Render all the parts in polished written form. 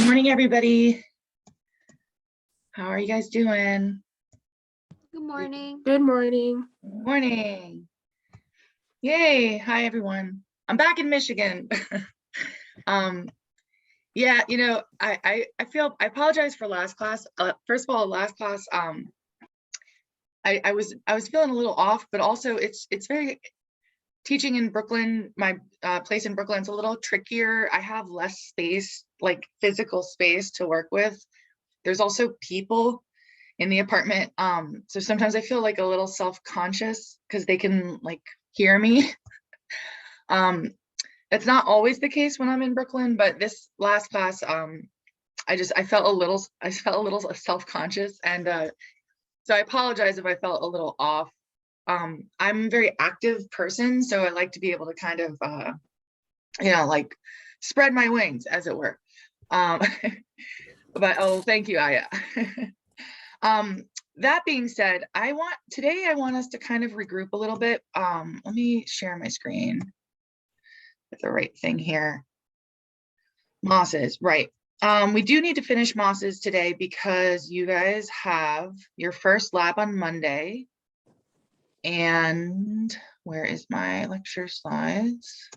Good morning, everybody. How are you guys doing? Good morning. Good morning. Morning. Yay. Hi, everyone. I'm back in Michigan. Yeah, you know, I apologize for last class. First of all, last class, I was feeling a little off, but also it's very teaching in Brooklyn. My place in Brooklyn is a little trickier. I have less space, like physical space to work with. There's also people in the apartment. So sometimes I feel like a little self-conscious because they can like hear me. That's not always the case when I'm in Brooklyn, but this last class, I felt a little self-conscious, and so I apologize if I felt a little off. I'm a very active person, so I like to be able to kind of, like spread my wings, as it were. But oh, thank you, Aya. That being said, today I want us to kind of regroup a little bit. Let me share my screen with the right thing here. Mosses, right. We do need to finish mosses today because you guys have your first lab on Monday. And where is my lecture slides?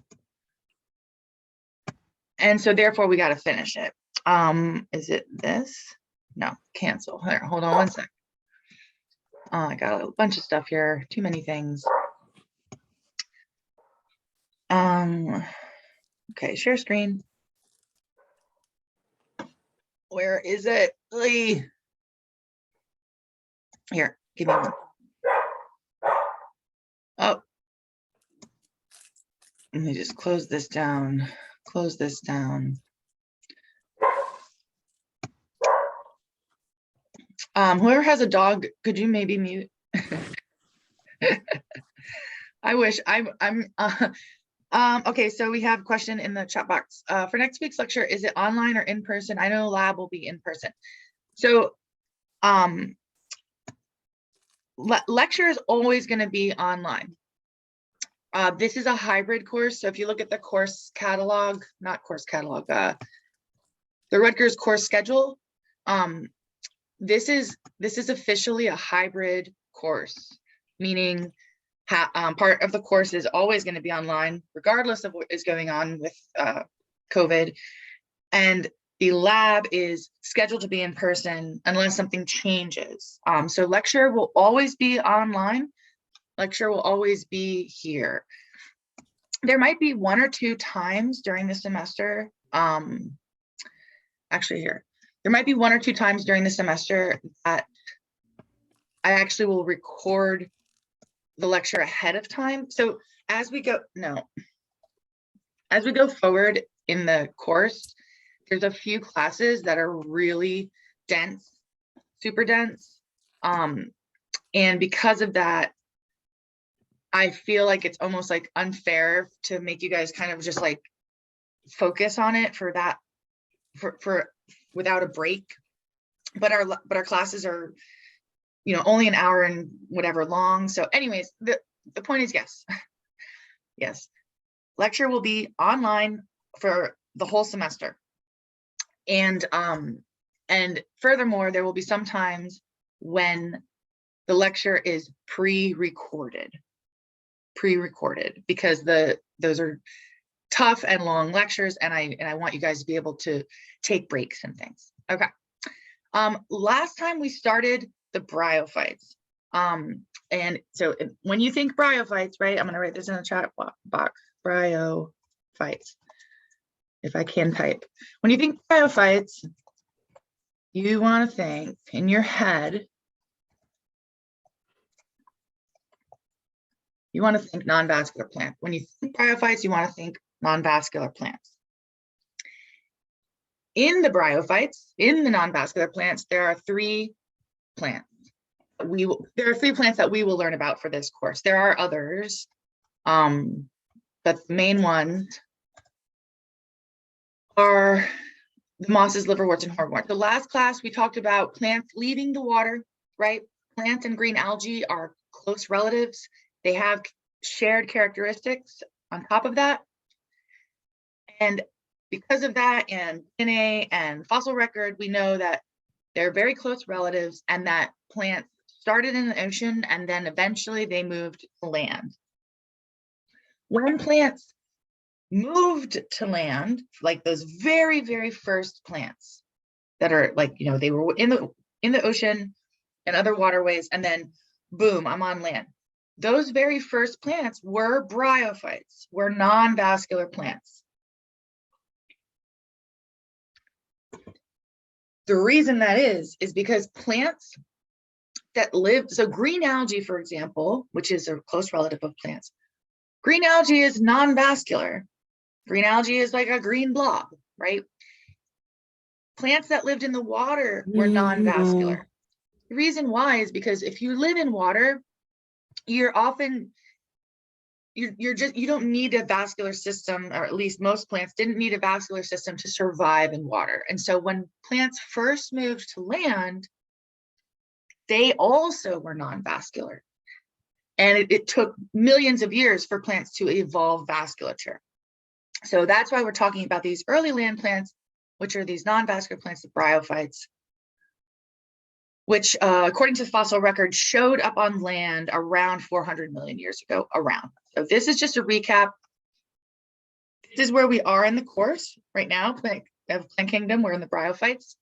And so therefore we got to finish it. Is it this? No, cancel. Here, hold on one sec. Oh, I got a bunch of stuff here. Too many things. Okay, share screen. Where is it? Lee. Here, give me one. Oh, let me just close this down. Close this down. Whoever has a dog, could you maybe mute? I wish. Okay, so we have a question in the chat box. For next week's lecture, is it online or in person? I know lab will be in person. So lecture is always going to be online. This is a hybrid course. So if you look at the course catalog, not course catalog, the Rutgers course schedule, this is officially a hybrid course, meaning part of the course is always going to be online, regardless of what is going on with COVID. And the lab is scheduled to be in person unless something changes. So lecture will always be online. Lecture will always be here. There might be one or two times during the semester, actually here. There might be one or two times during the semester that I actually will record the lecture ahead of time. So as we go forward in the course, there's a few classes that are really dense, super dense. And because of that, I feel like it's almost like unfair to make you guys kind of just like focus on it for without a break. But our classes are, only an hour and whatever long. So anyways, the point is yes. Yes. Lecture will be online for the whole semester. And furthermore, there will be some times when the lecture is pre-recorded because those are tough and long lectures, and I want you guys to be able to take breaks and things. Okay. Last time we started the bryophytes. And so when you think bryophytes, right, I'm going to write this in the chat box, bryophytes, if I can type. When you think bryophytes, you want to think in your head, you want to think non-vascular plant. When you think bryophytes, you want to think non-vascular plants. In the bryophytes, in the non-vascular plants, there are three plants. There are three plants that we will learn about for this course. There are others, but the main ones are the mosses, liverworts, and hornworts. The last class we talked about plants leaving the water, right? Plants and green algae are close relatives. They have shared characteristics on top of that. And because of that and DNA and fossil record, we know that they're very close relatives and that plants started in the ocean and then eventually they moved to land. When plants moved to land, like those very, very first plants that are like, you know, they were in the ocean and other waterways, and then boom, I'm on land. Those very first plants were bryophytes, were non-vascular plants. The reason that is because plants that live, so green algae, for example, which is a close relative of plants, green algae is non-vascular. Green algae is like a green blob, right? Plants that lived in the water were non-vascular. The reason why is because if you live in water, you're often, you don't need a vascular system, or at least most plants didn't need a vascular system to survive in water. And so when plants first moved to land, they also were non-vascular. And it took millions of years for plants to evolve vasculature. So that's why we're talking about these early land plants, which are these non-vascular plants, the bryophytes, which according to the fossil record showed up on land around 400 million years ago, around. So this is just a recap. This is where we are in the course right now, Plant Kingdom, we're in the bryophytes.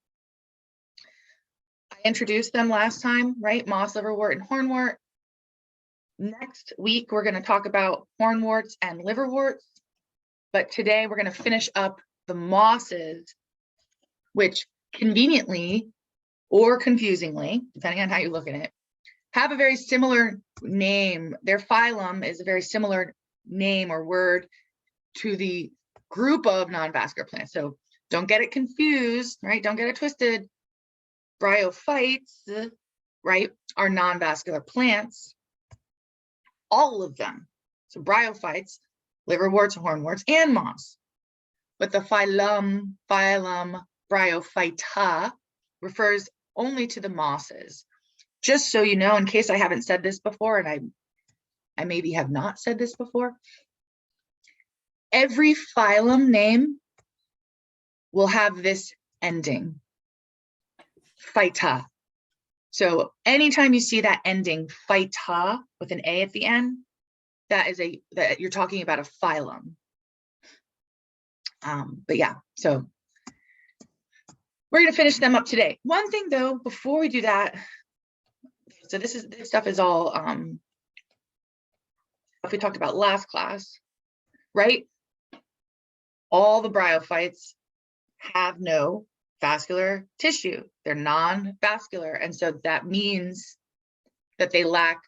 I introduced them last time, right? Moss, liverwort, and hornwort. Next week, we're gonna talk about hornworts and liverworts. But today we're gonna finish up the mosses, which conveniently or confusingly, depending on how you look at it, have a very similar name. Their phylum is a very similar name or word to the group of non-vascular plants. So don't get it confused, right? Don't get it twisted. Bryophytes, right, are non-vascular plants. All of them. So bryophytes, liverworts, hornworts, and moss. But the phylum Bryophyta refers only to the mosses. Just so you know, in case I haven't said this before, and I maybe have not said this before, every phylum name will have this ending, phyta. So anytime you see that ending phyta with an A at the end, that you're talking about a phylum. But yeah, so we're going to finish them up today. One thing though, before we do that, so this stuff is all we talked about last class, right? All the bryophytes have no vascular tissue. They're non-vascular, and so that means that they lack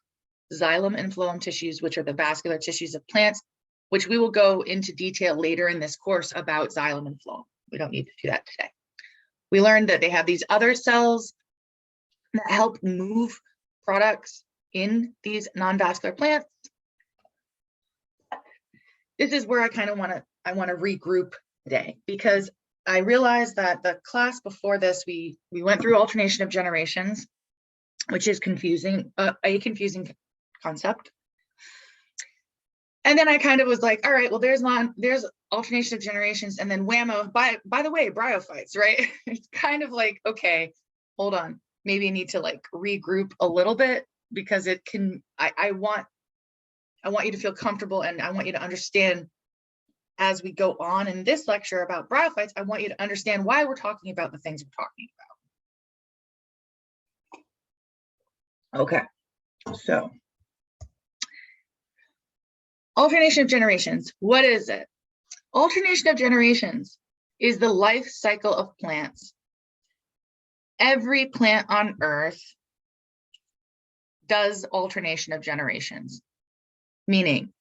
xylem and phloem tissues, which are the vascular tissues of plants, which we will go into detail later in this course about xylem and phloem. We don't need to do that today. We learned that they have these other cells that help move products in these non-vascular plants. This is where I kind of want to regroup today, because I realized that the class before this, we went through alternation of generations, which is confusing, a confusing concept. And then I kind of was like, all right, well, there's alternation of generations, and then whammo, by the way, bryophytes, right? It's kind of like, okay, hold on, maybe I need to like regroup a little bit, because it can, I want you to feel comfortable, and I want you to understand as we go on in this lecture about bryophytes, I want you to understand why we're talking about the things we're talking about. Okay, so alternation of generations, what is it? Alternation of generations is the life cycle of plants. Every plant on Earth does alternation of generations, meaning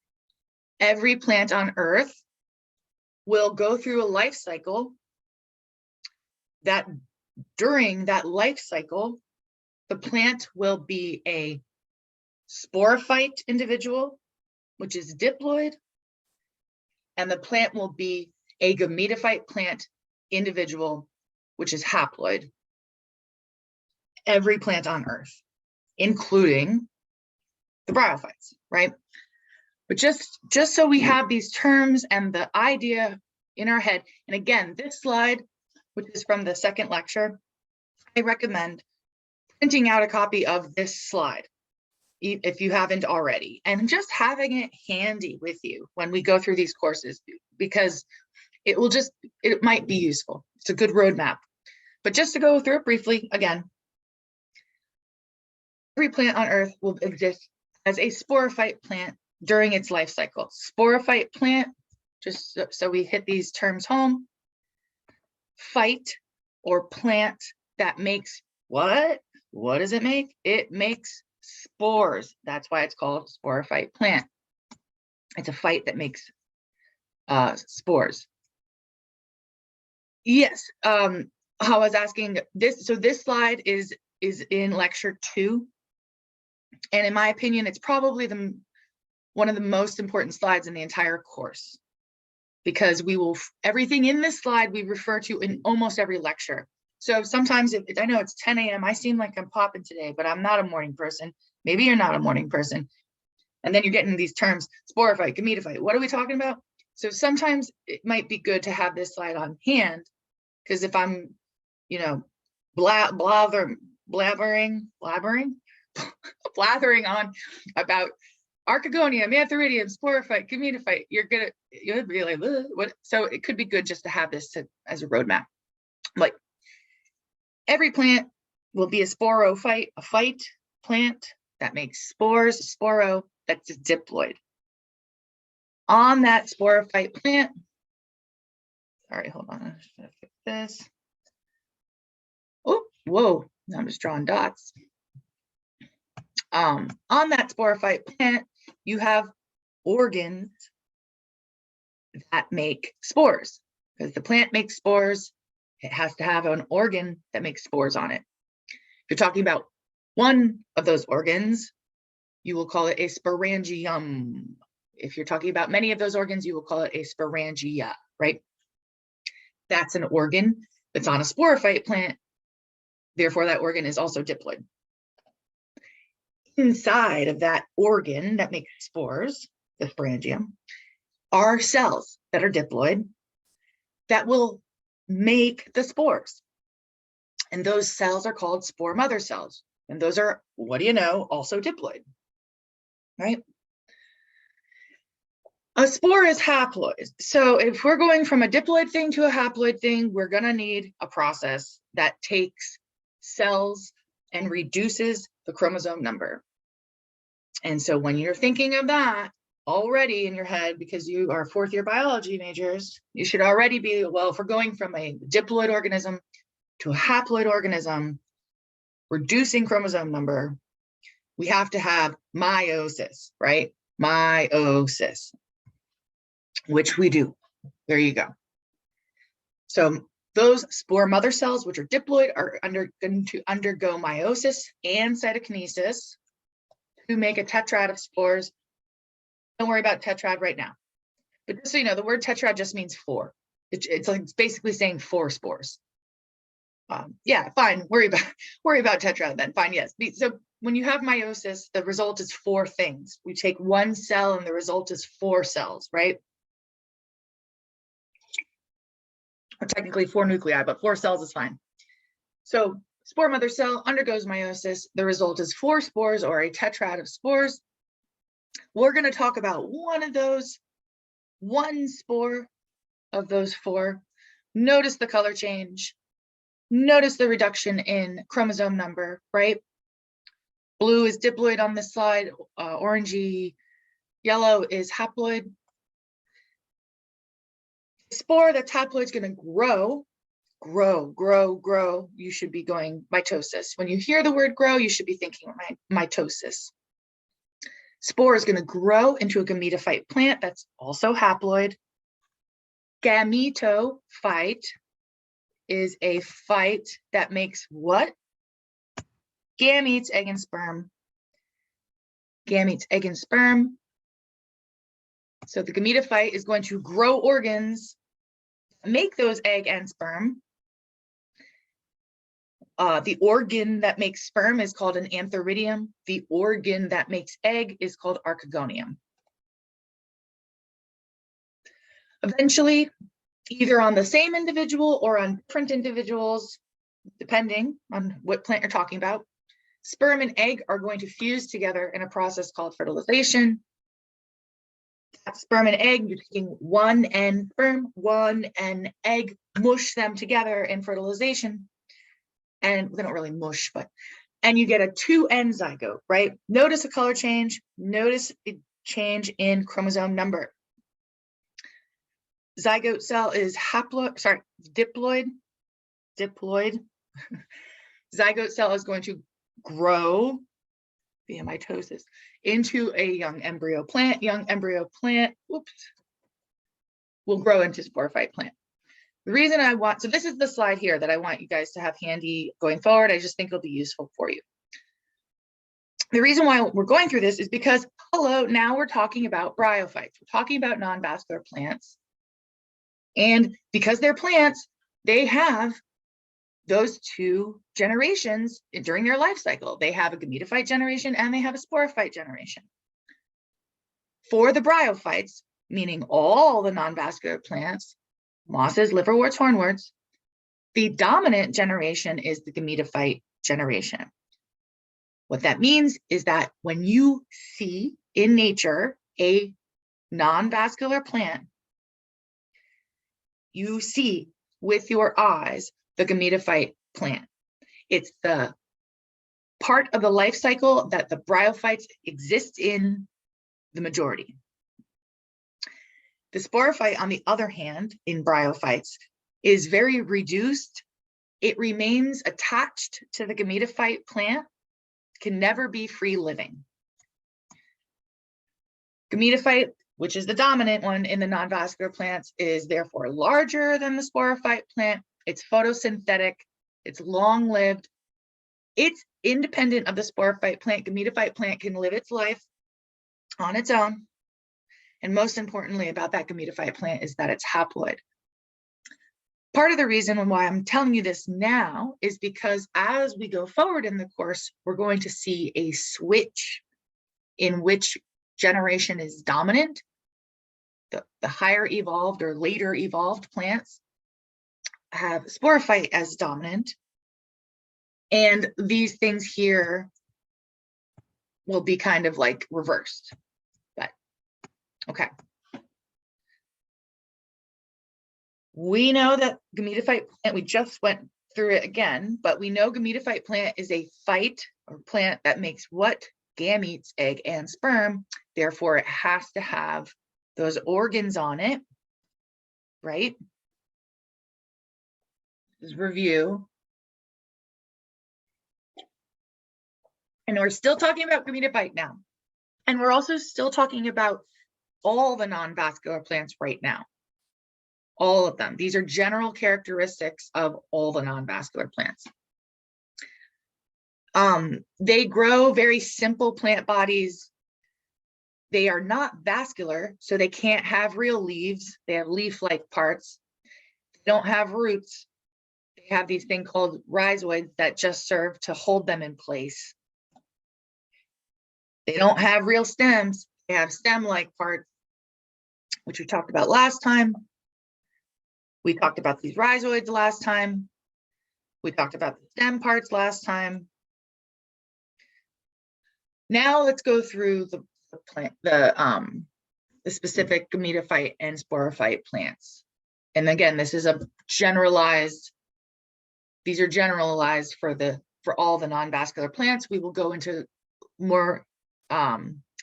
every plant on Earth will go through a life cycle that during that life cycle, the plant will be a sporophyte individual, which is diploid, and the plant will be a gametophyte plant individual, which is haploid. Every plant on Earth, including the bryophytes, right? But just so we have these terms and the idea in our head. And again, this slide, which is from the second lecture, I recommend printing out a copy of this slide if you haven't already, and just having it handy with you when we go through these courses, because it might be useful. It's a good roadmap. But just to go through it briefly again, every plant on Earth will exist as a sporophyte plant during its life cycle. Sporophyte plant, just so we hit these terms home. Phyte, or plant, that makes what? What does it make? It makes spores. That's why it's called sporophyte plant. It's a phyte that makes spores. Yes, I was asking this. So this slide is in lecture 2. And in my opinion, it's probably one of the most important slides in the entire course, because everything in this slide we refer to in almost every lecture. So sometimes I know it's 10 a.m. I seem like I'm popping today, but I'm not a morning person. Maybe you're not a morning person. And then you're getting these terms, sporophyte, gametophyte. What are we talking about? So sometimes it might be good to have this slide on hand, because if I'm, blathering on about Archegonia, Mantheridium, sporophyte, gametophyte, you'll be like, what? So it could be good just to have this as a roadmap. Like, every plant will be a sporophyte, a phyte plant that makes spores, sporo, that's a diploid. On that sporophyte plant, sorry, hold on, I'm just gonna fix this. Oh, whoa, I'm just drawing dots. On that sporophyte plant, you have organs that make spores. Because the plant makes spores, it has to have an organ that makes spores on it. If you're talking about one of those organs, you will call it a sporangium. If you're talking about many of those organs, you will call it a sporangia, right? That's an organ that's on a sporophyte plant. Therefore, that organ is also diploid. Inside of that organ that makes spores, the sporangium, are cells that are diploid that will make the spores. And those cells are called spore mother cells. And those are, what do you know, also diploid, right? A spore is haploid. So if we're going from a diploid thing to a haploid thing, we're going to need a process that takes cells and reduces the chromosome number. And so when you're thinking of that already in your head, because you are 4th year biology majors, you should already be, well, if we're going from a diploid organism to a haploid organism, reducing chromosome number, we have to have meiosis, right? Meiosis, which we do. There you go. So those spore mother cells, which are diploid, are going to undergo meiosis and cytokinesis to make a tetrad of spores. Don't worry about tetrad right now. But just so you know, the word tetrad just means 4. It's basically saying 4 spores. Yeah, fine. Worry about tetrad then. Fine, yes. So when you have meiosis, the result is 4 things. We take 1 cell and the result is 4 cells, right? Or technically 4 nuclei, but 4 cells is fine. So spore mother cell undergoes meiosis. The result is 4 spores, or a tetrad of spores. We're going to talk about one spore of those 4. Notice the color change. Notice the reduction in chromosome number, right? Blue is diploid on this slide. Orangey yellow is haploid. Spore that's haploid is going to grow. You should be going mitosis. When you hear the word grow, you should be thinking mitosis. Spore is going to grow into a gametophyte plant that's also haploid. Gametophyte is a phyte that makes what? Gametes, egg and sperm. Gametes, egg and sperm. So the gametophyte is going to grow organs, make those egg and sperm. The organ that makes sperm is called an antheridium. The organ that makes egg is called archegonium. Eventually, either on the same individual or on different individuals, depending on what plant you're talking about. Sperm and egg are going to fuse together in a process called fertilization. That sperm and egg, you're taking one end sperm, one end egg, mush them together in fertilization. And they don't really mush, and you get a 2N zygote, right? Notice a color change, notice a change in chromosome number. Zygote cell is diploid. Zygote cell is going to grow via mitosis into a young embryo plant. Young embryo plant, will grow into sporophyte plant. The reason so this is the slide here that I want you guys to have handy going forward. I just think it'll be useful for you. The reason why we're going through this is because, now we're talking about bryophytes. We're talking about non-vascular plants. And because they're plants, they have those two generations during their life cycle. They have a gametophyte generation and they have a sporophyte generation. For the bryophytes, meaning all the non-vascular plants, mosses, liverworts, hornworts, the dominant generation is the gametophyte generation. What that means is that when you see in nature a non-vascular plant, you see with your eyes the gametophyte plant. It's the part of the life cycle that the bryophytes exist in the majority. The sporophyte, on the other hand, in bryophytes, is very reduced. It remains attached to the gametophyte plant, can never be free living. Gametophyte, which is the dominant one in the non-vascular plants, is therefore larger than the sporophyte plant. It's photosynthetic, it's long-lived, it's independent of the sporophyte plant. Gametophyte plant can live its life on its own. And most importantly about that gametophyte plant is that it's haploid. Part of the reason why I'm telling you this now is because as we go forward in the course, we're going to see a switch in which generation is dominant. The higher evolved or later evolved plants have sporophyte as dominant. And these things here will be kind of like reversed. But okay. We know that gametophyte plant, we just went through it again, but we know gametophyte plant is a phyte or plant that makes what? Gametes, egg and sperm. Therefore, it has to have those organs on it, right? This is review. And we're still talking about gametophyte now. And we're also still talking about all the non-vascular plants right now. All of them. These are general characteristics of all the non-vascular plants. They grow very simple plant bodies. They are not vascular, so they can't have real leaves. They have leaf-like parts. They don't have roots. They have these things called rhizoids that just serve to hold them in place. They don't have real stems. They have stem-like parts, which we talked about last time. We talked about these rhizoids last time. We talked about the stem parts last time. Now let's go through the plant, the specific gametophyte and sporophyte plants. And again, this is a generalized. These are generalized for all the non-vascular plants. We will go into more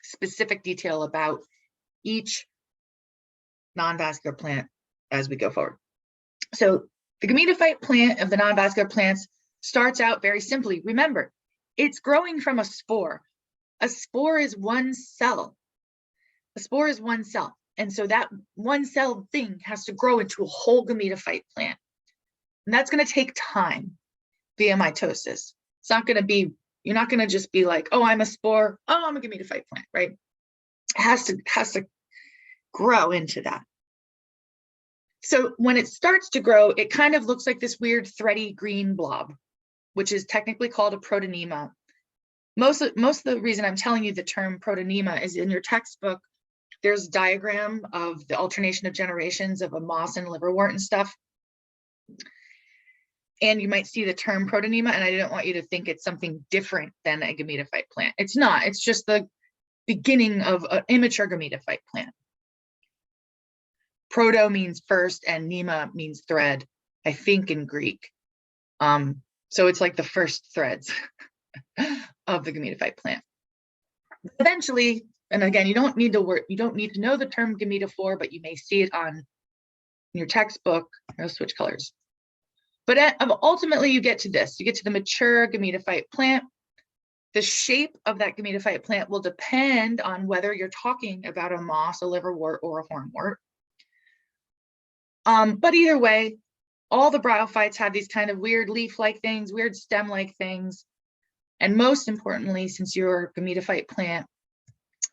specific detail about each non-vascular plant as we go forward. So the gametophyte plant of the non-vascular plants starts out very simply. Remember, it's growing from a spore. A spore is one cell. A spore is one cell. And so that one cell thing has to grow into a whole gametophyte plant. And that's going to take time via mitosis. It's not going to be, you're not going to just be like, oh, I'm a spore, oh, I'm a gametophyte plant, right? It has to grow into that. So when it starts to grow, it kind of looks like this weird thready green blob, which is technically called a protonema. Most of the reason I'm telling you the term protonema is in your textbook. There's a diagram of the alternation of generations of a moss and liverwort and stuff. And you might see the term Protonema, and I didn't want you to think it's something different than a gametophyte plant. It's not, it's just the beginning of an immature gametophyte plant. Proto means first and nema means thread, I think in Greek. So it's like the first threads of the gametophyte plant. Eventually, and again, you don't need to know the term gametophore, but you may see it on your textbook. I'll switch colors. But ultimately you get to this, you get to the mature gametophyte plant. The shape of that gametophyte plant will depend on whether you're talking about a moss, a liverwort, or a hornwort. But either way, all the bryophytes have these kind of weird leaf-like things, weird stem-like things. And most importantly, since you're a gametophyte plant,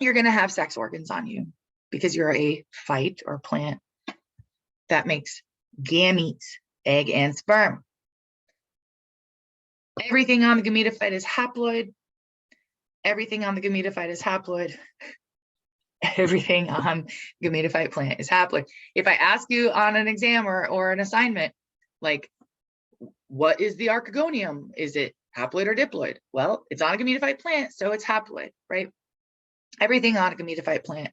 you're going to have sex organs on you because you're a phyte or plant that makes gametes, egg and sperm. Everything on the gametophyte is haploid. Everything on the gametophyte is haploid. Everything on gametophyte plant is haploid. If I ask you on an exam or an assignment, like, what is the Archegonium? Is it haploid or diploid? Well, it's on a gametophyte plant, so it's haploid, right? Everything on a gametophyte plant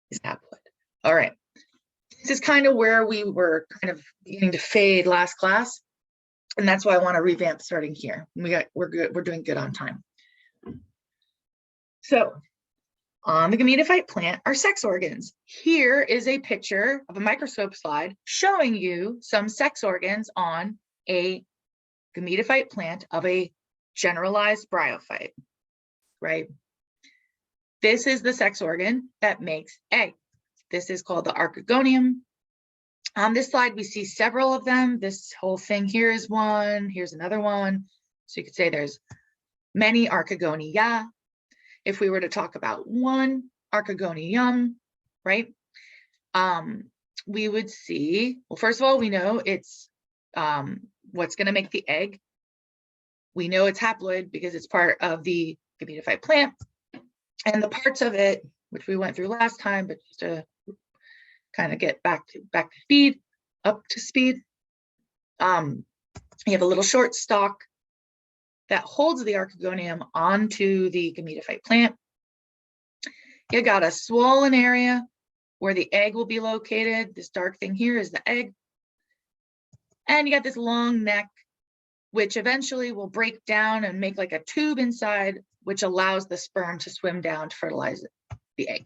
is haploid. All right. This is kind of where we were kind of beginning to fade last class. And that's why I want to revamp starting here. We're good, we're doing good on time. So on the gametophyte plant are sex organs. Here is a picture of a microscope slide showing you some sex organs on a gametophyte plant of a generalized bryophyte, right? This is the sex organ that makes egg. This is called the Archegonium. On this slide, we see several of them. This whole thing here is one, here's another one. So you could say there's many Archegonia. If we were to talk about one Archegonium, right? We would see, well, first of all, we know it's what's going to make the egg. We know it's haploid because it's part of the gametophyte plant. And the parts of it, which we went through last time, but just to kind of get back to speed, up to speed. You have a little short stalk that holds the Archegonium onto the gametophyte plant. You got a swollen area where the egg will be located. This dark thing here is the egg. And you got this long neck, which eventually will break down and make like a tube inside, which allows the sperm to swim down to fertilize the egg.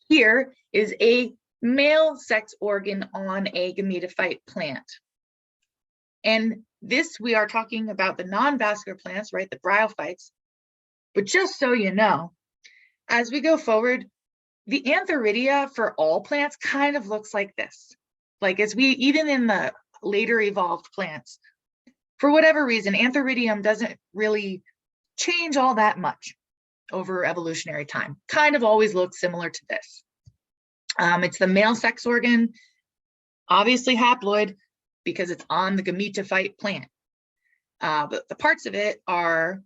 Here is a male sex organ on a gametophyte plant. And this, we are talking about the non-vascular plants, right, the bryophytes. But just so you know, as we go forward, the antheridia for all plants kind of looks like this. Like even in the later evolved plants, for whatever reason, antheridium doesn't really change all that much over evolutionary time. Kind of always looks similar to this. It's the male sex organ, obviously haploid because it's on the gametophyte plant. But the parts of it are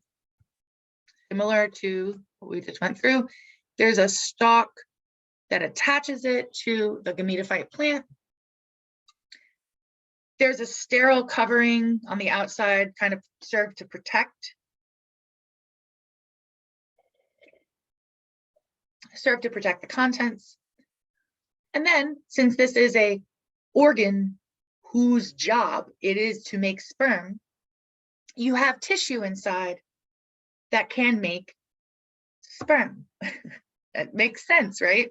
similar to what we just went through. There's a stalk that attaches it to the gametophyte plant. There's a sterile covering on the outside, kind of served to protect. Serve to protect the contents. And then, since this is a organ whose job it is to make sperm, you have tissue inside that can make sperm. That makes sense, right?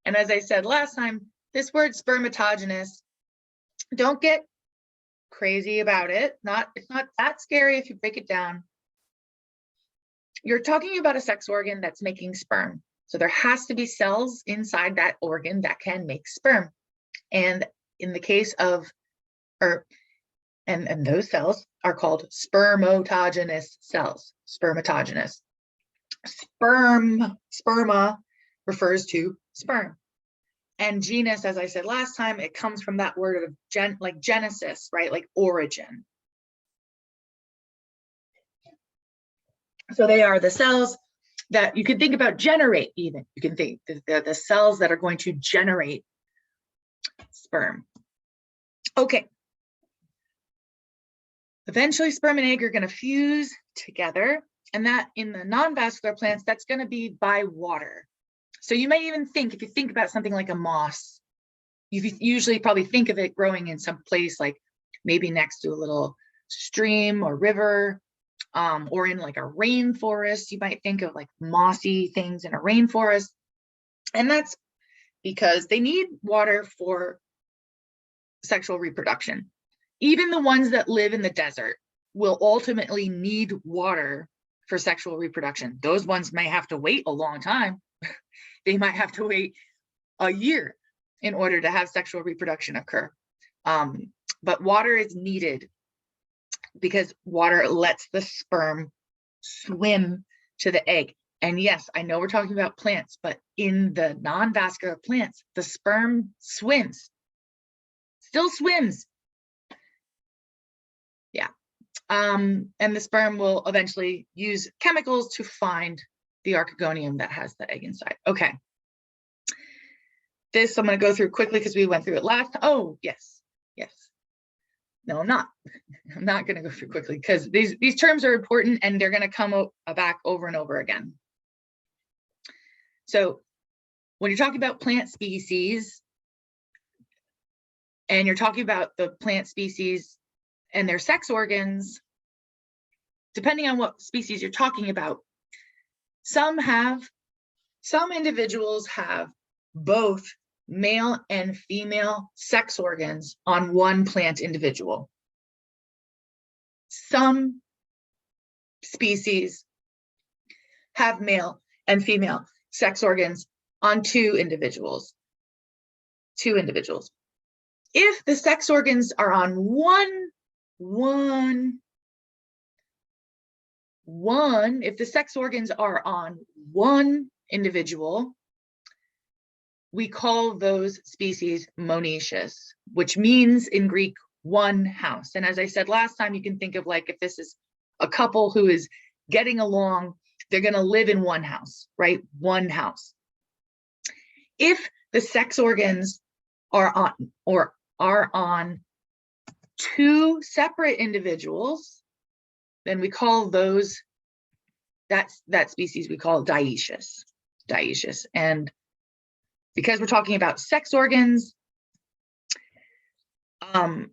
And as I said last time, this word spermatogenous, don't get crazy about it. It's not that scary if you break it down. You're talking about a sex organ that's making sperm. So there has to be cells inside that organ that can make sperm. And in the case of, and those cells are called spermatogenous cells, spermatogenous. Sperma refers to sperm. And genus, as I said last time, it comes from that word of like genesis, right? Like origin. So they are the cells that you can think about generate even. You can think the cells that are going to generate sperm. Okay. Eventually sperm and egg are going to fuse together, and that in the non-vascular plants, that's going to be by water. So you might even think, if you think about something like a moss, you usually probably think of it growing in some place like maybe next to a little stream or river, or in like a rainforest. You might think of like mossy things in a rainforest. And that's because they need water for sexual reproduction. Even the ones that live in the desert will ultimately need water for sexual reproduction. Those ones may have to wait a long time. They might have to wait a year in order to have sexual reproduction occur. But water is needed because water lets the sperm swim to the egg. And yes, I know we're talking about plants, but in the non-vascular plants, the sperm swims, still swims. Yeah. And the sperm will eventually use chemicals to find the archegonium that has the egg inside. Okay. This I'm going to go through quickly because we went through it last. Oh, yes. Yes. No, I'm not. I'm not going to go through quickly because these terms are important and they're going to come back over and over again. So when you're talking about plant species and you're talking about the plant species and their sex organs, depending on what species you're talking about, some individuals have both male and female sex organs on one plant individual. Some species have male and female sex organs on two individuals. If the sex organs are on if the sex organs are on one individual, we call those species monoecious, which means in Greek, one house. And as I said last time, you can think of like if this is a couple who is getting along, they're going to live in one house, right? One house. If the sex organs are on two separate individuals, then we call those, that species we call dioecious. And because we're talking about sex organs, we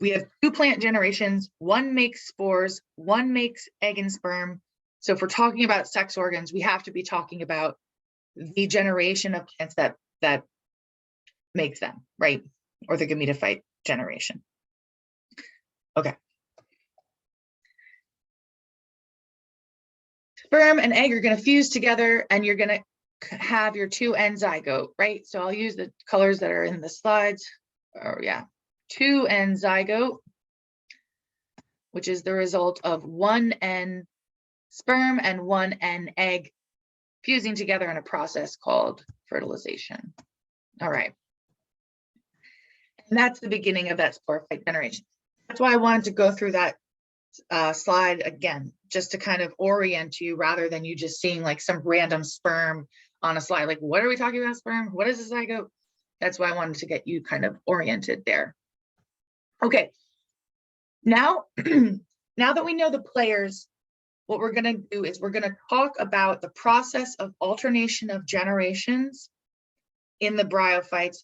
have two plant generations. One makes spores, one makes egg and sperm. So if we're talking about sex organs, we have to be talking about the generation of plants that makes them, right? Or the Gametophyte generation. Okay. Sperm and egg are going to fuse together and you're going to have your 2N zygote, right? So I'll use the colors that are in the slides. Oh yeah, 2N zygote, which is the result of 1N sperm and 1N egg fusing together in a process called fertilization. All right. And that's the beginning of that sporophyte generation. That's why I wanted to go through that slide again, just to kind of orient you rather than you just seeing like some random sperm on a slide. Like, what are we talking about sperm? What is a zygote? That's why I wanted to get you kind of oriented there. Okay, now, now that we know the players, what we're going to do is we're going to talk about the process of alternation of generations in the bryophytes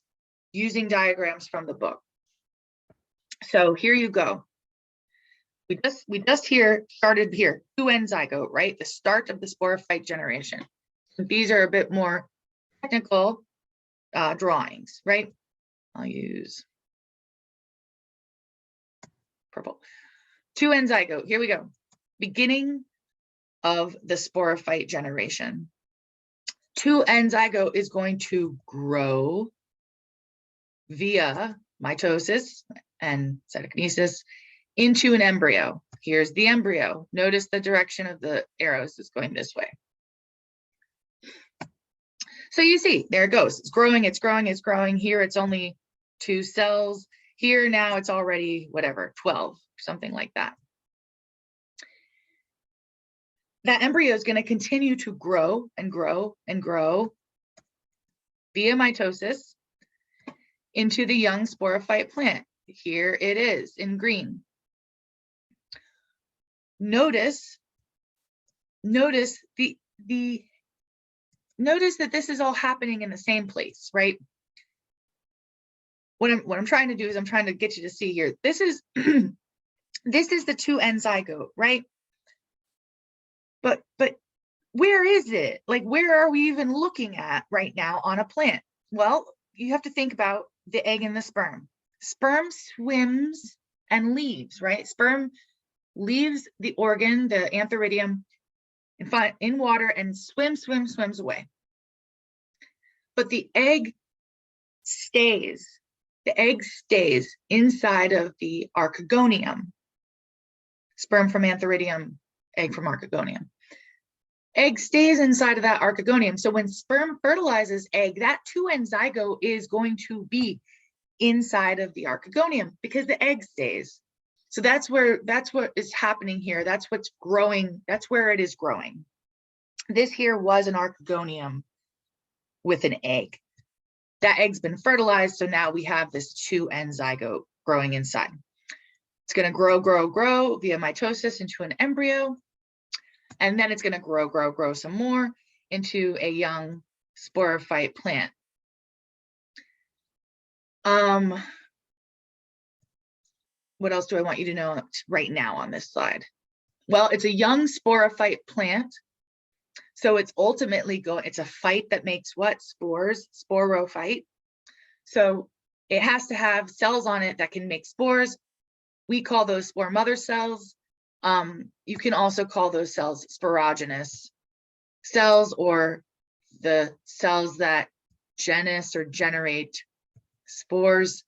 using diagrams from the book. So here you go. We just started here, 2N zygote, right? The start of the sporophyte generation. These are a bit more technical drawings, right? I'll use purple. 2N zygote, here we go. Beginning of the sporophyte generation. 2N zygote is going to grow via mitosis and cytokinesis into an embryo. Here's the embryo. Notice the direction of the arrows is going this way. So you see, there it goes. It's growing, it's growing, it's growing. Here it's only 2 cells. Here now it's already whatever, 12, something like that. that embryo is going to continue to grow and grow and grow via mitosis into the young sporophyte plant. Here it is in green. Notice that this is all happening in the same place, right? What I'm trying to do is I'm trying to get you to see here. This is this is the 2N zygote, right? But where is it? Like, where are we even looking at right now on a plant? Well, you have to think about the egg and the sperm. Sperm swims and leaves, right? Sperm leaves the organ, the antheridium, in water and swims away. But the egg stays. The egg stays inside of the archegonium. Sperm from antheridium, egg from archegonium. Egg stays inside of that archegonium. So when sperm fertilizes egg, that 2N zygote is going to be inside of the archegonium because the egg stays. So that's what is happening here. That's what's growing. That's where it is growing. This here was an archegonium with an egg. That egg's been fertilized, so now we have this 2N zygote growing inside. It's going to grow via mitosis into an embryo, and then it's going to grow some more into a young sporophyte plant. What else do I want you to know right now on this slide? Well, it's a young sporophyte plant. So it's ultimately it's a phyte that makes what? Spores, sporophyte. So it has to have cells on it that can make spores. We call those spore mother cells. You can also call those cells sporogenous cells, or the cells that generate spores.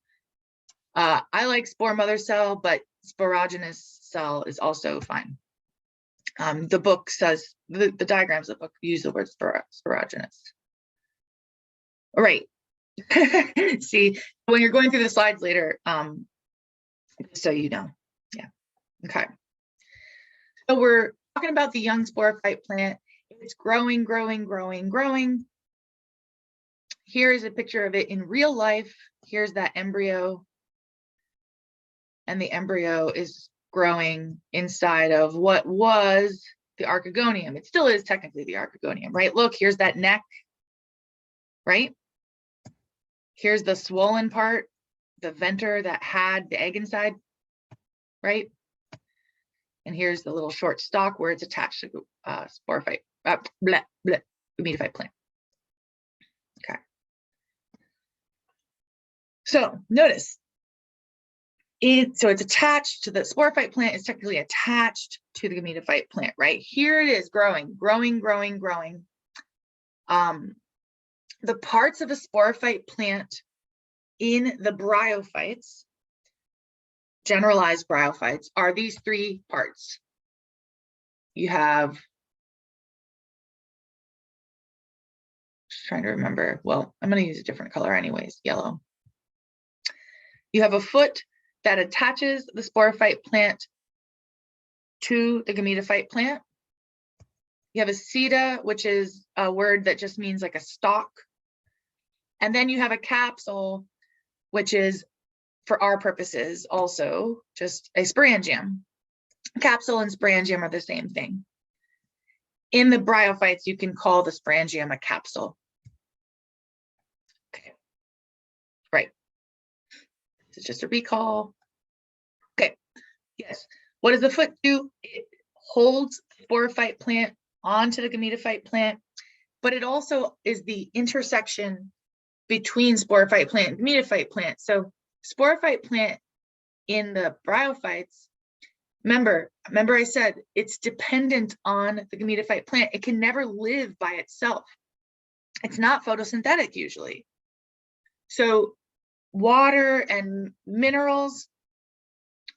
I like spore mother cell, but sporogenous cell is also fine. The book says, the diagrams of the book use the word sporogenous. All right. See, when you're going through the slides later, so you know. Yeah. Okay. So we're talking about the young sporophyte plant. It's growing. Here is a picture of it in real life. Here's that embryo. And the embryo is growing inside of what was the archegonium. It still is technically the archegonium, right? Look, here's that neck, right? Here's the swollen part, the venter that had the egg inside, right? And here's the little short stalk where it's attached to Gametophyte plant. Okay. So notice, so it's attached to the sporophyte plant, is technically attached to the Gametophyte plant, right? Here it is growing. The parts of a sporophyte plant in the bryophytes, generalized bryophytes, are these three parts. You have, just trying to remember, well, I'm going to use a different color anyways, yellow. You have a foot that attaches the sporophyte plant to the Gametophyte plant. You have a seta, which is a word that just means like a stalk. And then you have a capsule, which is, for our purposes, also just a sporangium. Capsule and sporangium are the same thing. In the bryophytes, you can call the sporangium a capsule. Okay, right. This is just a recall. Okay, yes. What does the foot do? It holds the sporophyte plant onto the Gametophyte plant, but it also is the intersection between sporophyte plant and Gametophyte plant. So sporophyte plant in the bryophytes, remember I said it's dependent on the Gametophyte plant. It can never live by itself. It's not photosynthetic usually. So water and minerals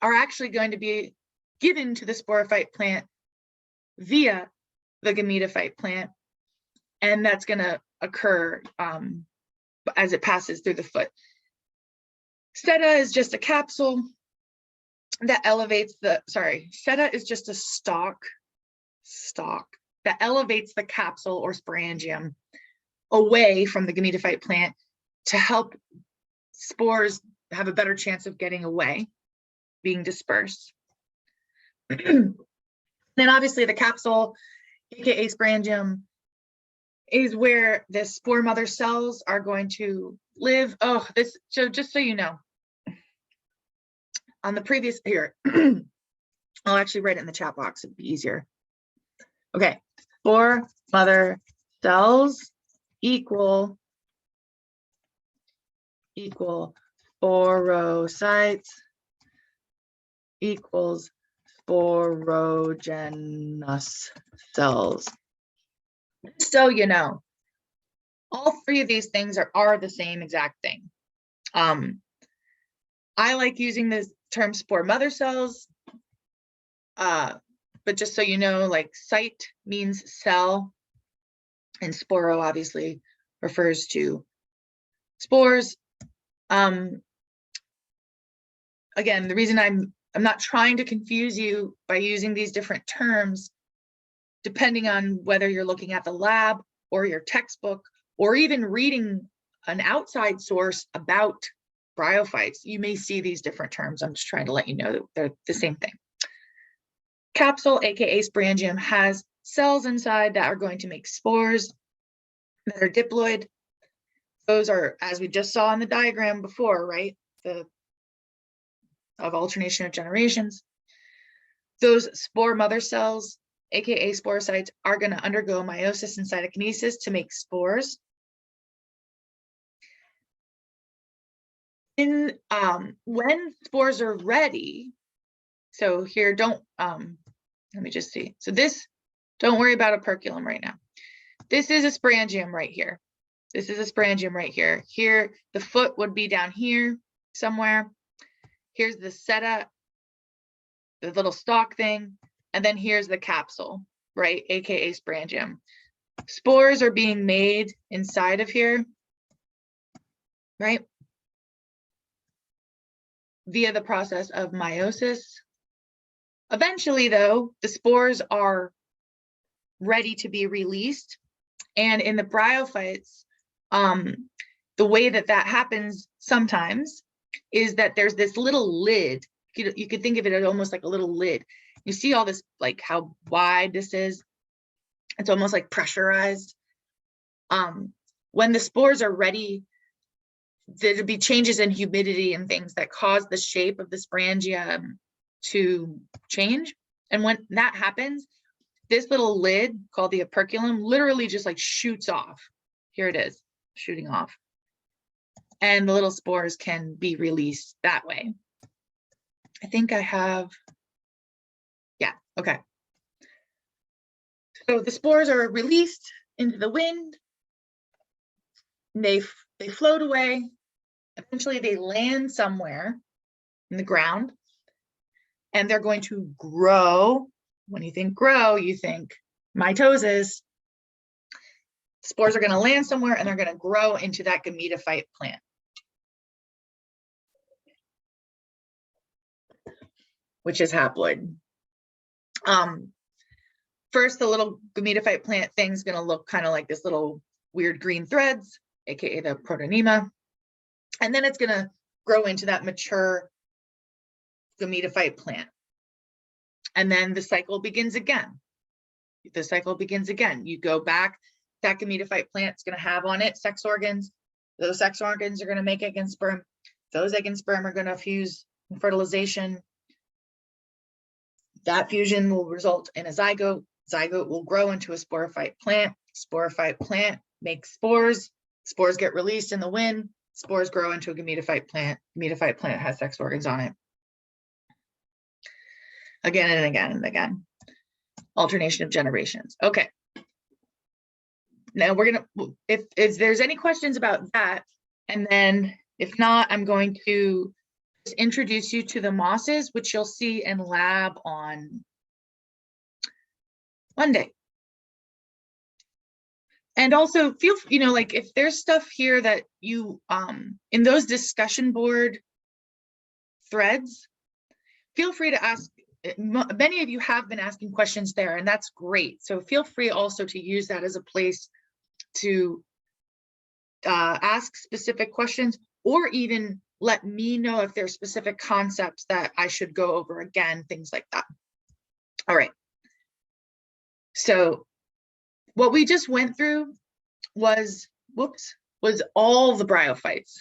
are actually going to be given to the sporophyte plant via the Gametophyte plant, and that's going to occur as it passes through the foot. Seta is just a capsule that elevates the, seta is just a stalk stalk that elevates the capsule or sporangium away from the gametophyte plant to help spores have a better chance of getting away, being dispersed. Then obviously the capsule, aka sporangium, is where the spore mother cells are going to live. Oh, this, so just so you know, on the previous here, I'll actually write it in the chat box, it'd be easier. Okay, spore mother cells equal sporocytes equals sporogenous cells. So you know, all three of these things are the same exact thing. I like using this term spore mother cells, but just so you know, like site means cell, and sporo obviously refers to spores. Again, the reason I'm not trying to confuse you by using these different terms, depending on whether you're looking at the lab or your textbook, or even reading an outside source about bryophytes, you may see these different terms. I'm just trying to let you know that they're the same thing. Capsule, aka sporangium, has cells inside that are going to make spores that are diploid. Those are, as we just saw in the diagram before, right? Of alternation of generations. Those spore mother cells, aka sporocytes, are going to undergo meiosis and cytokinesis to make spores. When spores are ready, so here, let me just see. So this, don't worry about operculum right now. This is a sporangium right here. This is a sporangium right here. Here, the foot would be down here somewhere. Here's the seta, the little stalk thing, and then here's the capsule, right? AKA sporangium. Spores are being made inside of here, right? Via the process of meiosis. Eventually, though, the spores are ready to be released. And in the bryophytes, the way that happens sometimes is that there's this little lid. You could think of it as almost like a little lid. You see all this, like how wide this is. It's almost like pressurized. When the spores are ready, there'll be changes in humidity and things that cause the shape of the sporangium to change. And when that happens, this little lid called the operculum literally just like shoots off. Here it is, shooting off. And the little spores can be released that way. I think I have, yeah, okay. So the spores are released into the wind. They float away. Eventually they land somewhere in the ground, and they're going to grow. When you think grow, you think mitosis. Spores are going to land somewhere and they're going to grow into that gametophyte plant. Which is haploid. First, the little gametophyte plant thing's going to look kind of like this little weird green threads, aka the Protonema. And then it's going to grow into that mature gametophyte plant. And then the cycle begins again. The cycle begins again. You go back, that gametophyte plant's going to have on it sex organs. Those sex organs are going to make egg and sperm. Those egg and sperm are going to fuse in fertilization. That fusion will result in a zygote. Zygote will grow into a sporophyte plant. Sporophyte plant makes spores. Spores get released in the wind. Spores grow into a gametophyte plant. Gametophyte plant has sex organs on it. Again and again and again. Alternation of generations. Okay. Now we're gonna, if there's any questions about that, and then if not, I'm going to just introduce you to the mosses, which you'll see in lab on Monday. And also feel, like if there's stuff here that you, in those discussion board threads, feel free to ask many of you have been asking questions there, and that's great. So feel free also to use that as a place to ask specific questions, or even let me know if there's specific concepts that I should go over again, things like that. All right. So what we just went through was, was all the bryophytes,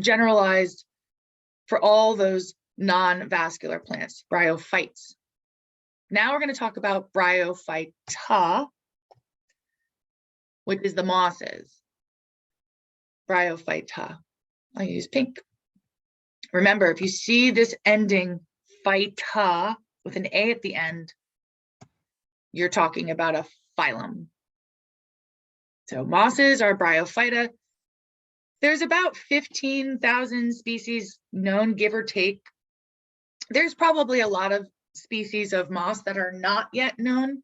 generalized for all those non-vascular plants, bryophytes. Now we're going to talk about Bryophyta, which is the mosses. Bryophyta. I'll use pink. Remember, if you see this ending phyta with an A at the end, you're talking about a phylum. So mosses are Bryophyta. There's about 15,000 species known, give or take. There's probably a lot of species of moss that are not yet known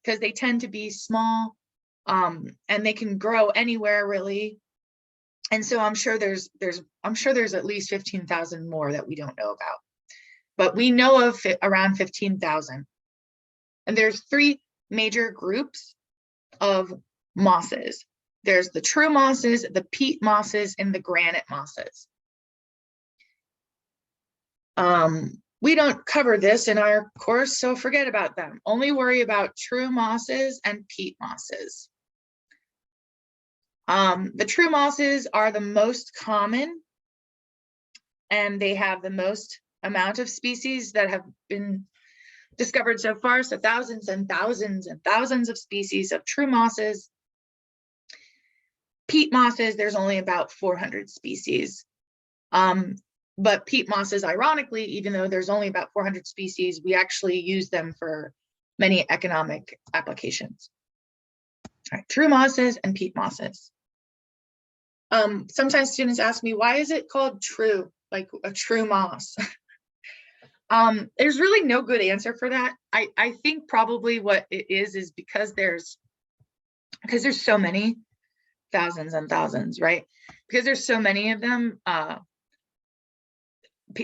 because they tend to be small, and they can grow anywhere really. And so I'm sure there's at least 15,000 more that we don't know about, but we know of around 15,000. And there's 3 major groups of mosses. There's the true mosses, the peat mosses, and the granite mosses. We don't cover this in our course, so forget about them. Only worry about true mosses and peat mosses. The true mosses are the most common, and they have the most amount of species that have been discovered so far. So thousands and thousands and thousands of species of true mosses. Peat mosses, there's only about 400 species. But peat mosses, ironically, even though there's only about 400 species, we actually use them for many economic applications. All right, true mosses and peat mosses. Sometimes students ask me, why is it called true, like a true moss? There's really no good answer for that. I think probably what it is because there's so many, thousands and thousands, right? Because there's so many of them,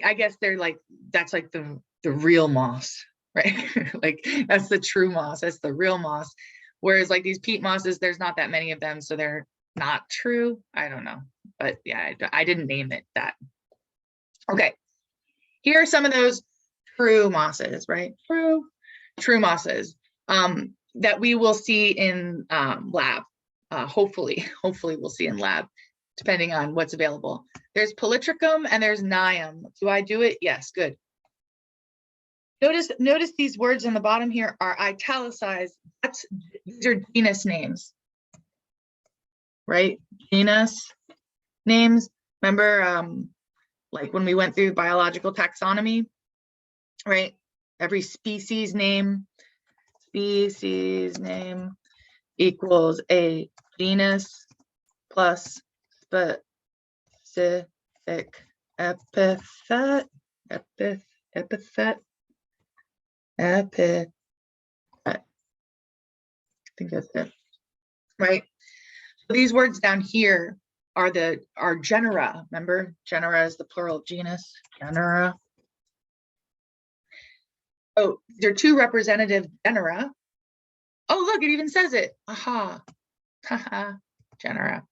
I guess they're like, that's like the real moss, right? Like that's the true moss, that's the real moss. Whereas like these peat mosses, there's not that many of them, so they're not true. I don't know, but yeah, I didn't name it that. Okay, here are some of those true mosses, right? True mosses that we will see in lab. Hopefully we'll see in lab, depending on what's available. There's Polytrichum and there's Nium. Do I do it? Yes, good. Notice these words on the bottom here are italicized. These are genus names, right? Genus names. Remember, like when we went through biological taxonomy, right? Every species name equals a genus plus specific epithet. I think that's it, right? So these words down here are genera. Remember, genera is the plural of genus. Genera. Oh, there are 2 representative genera. Oh, look, it even says it. Aha, haha, genera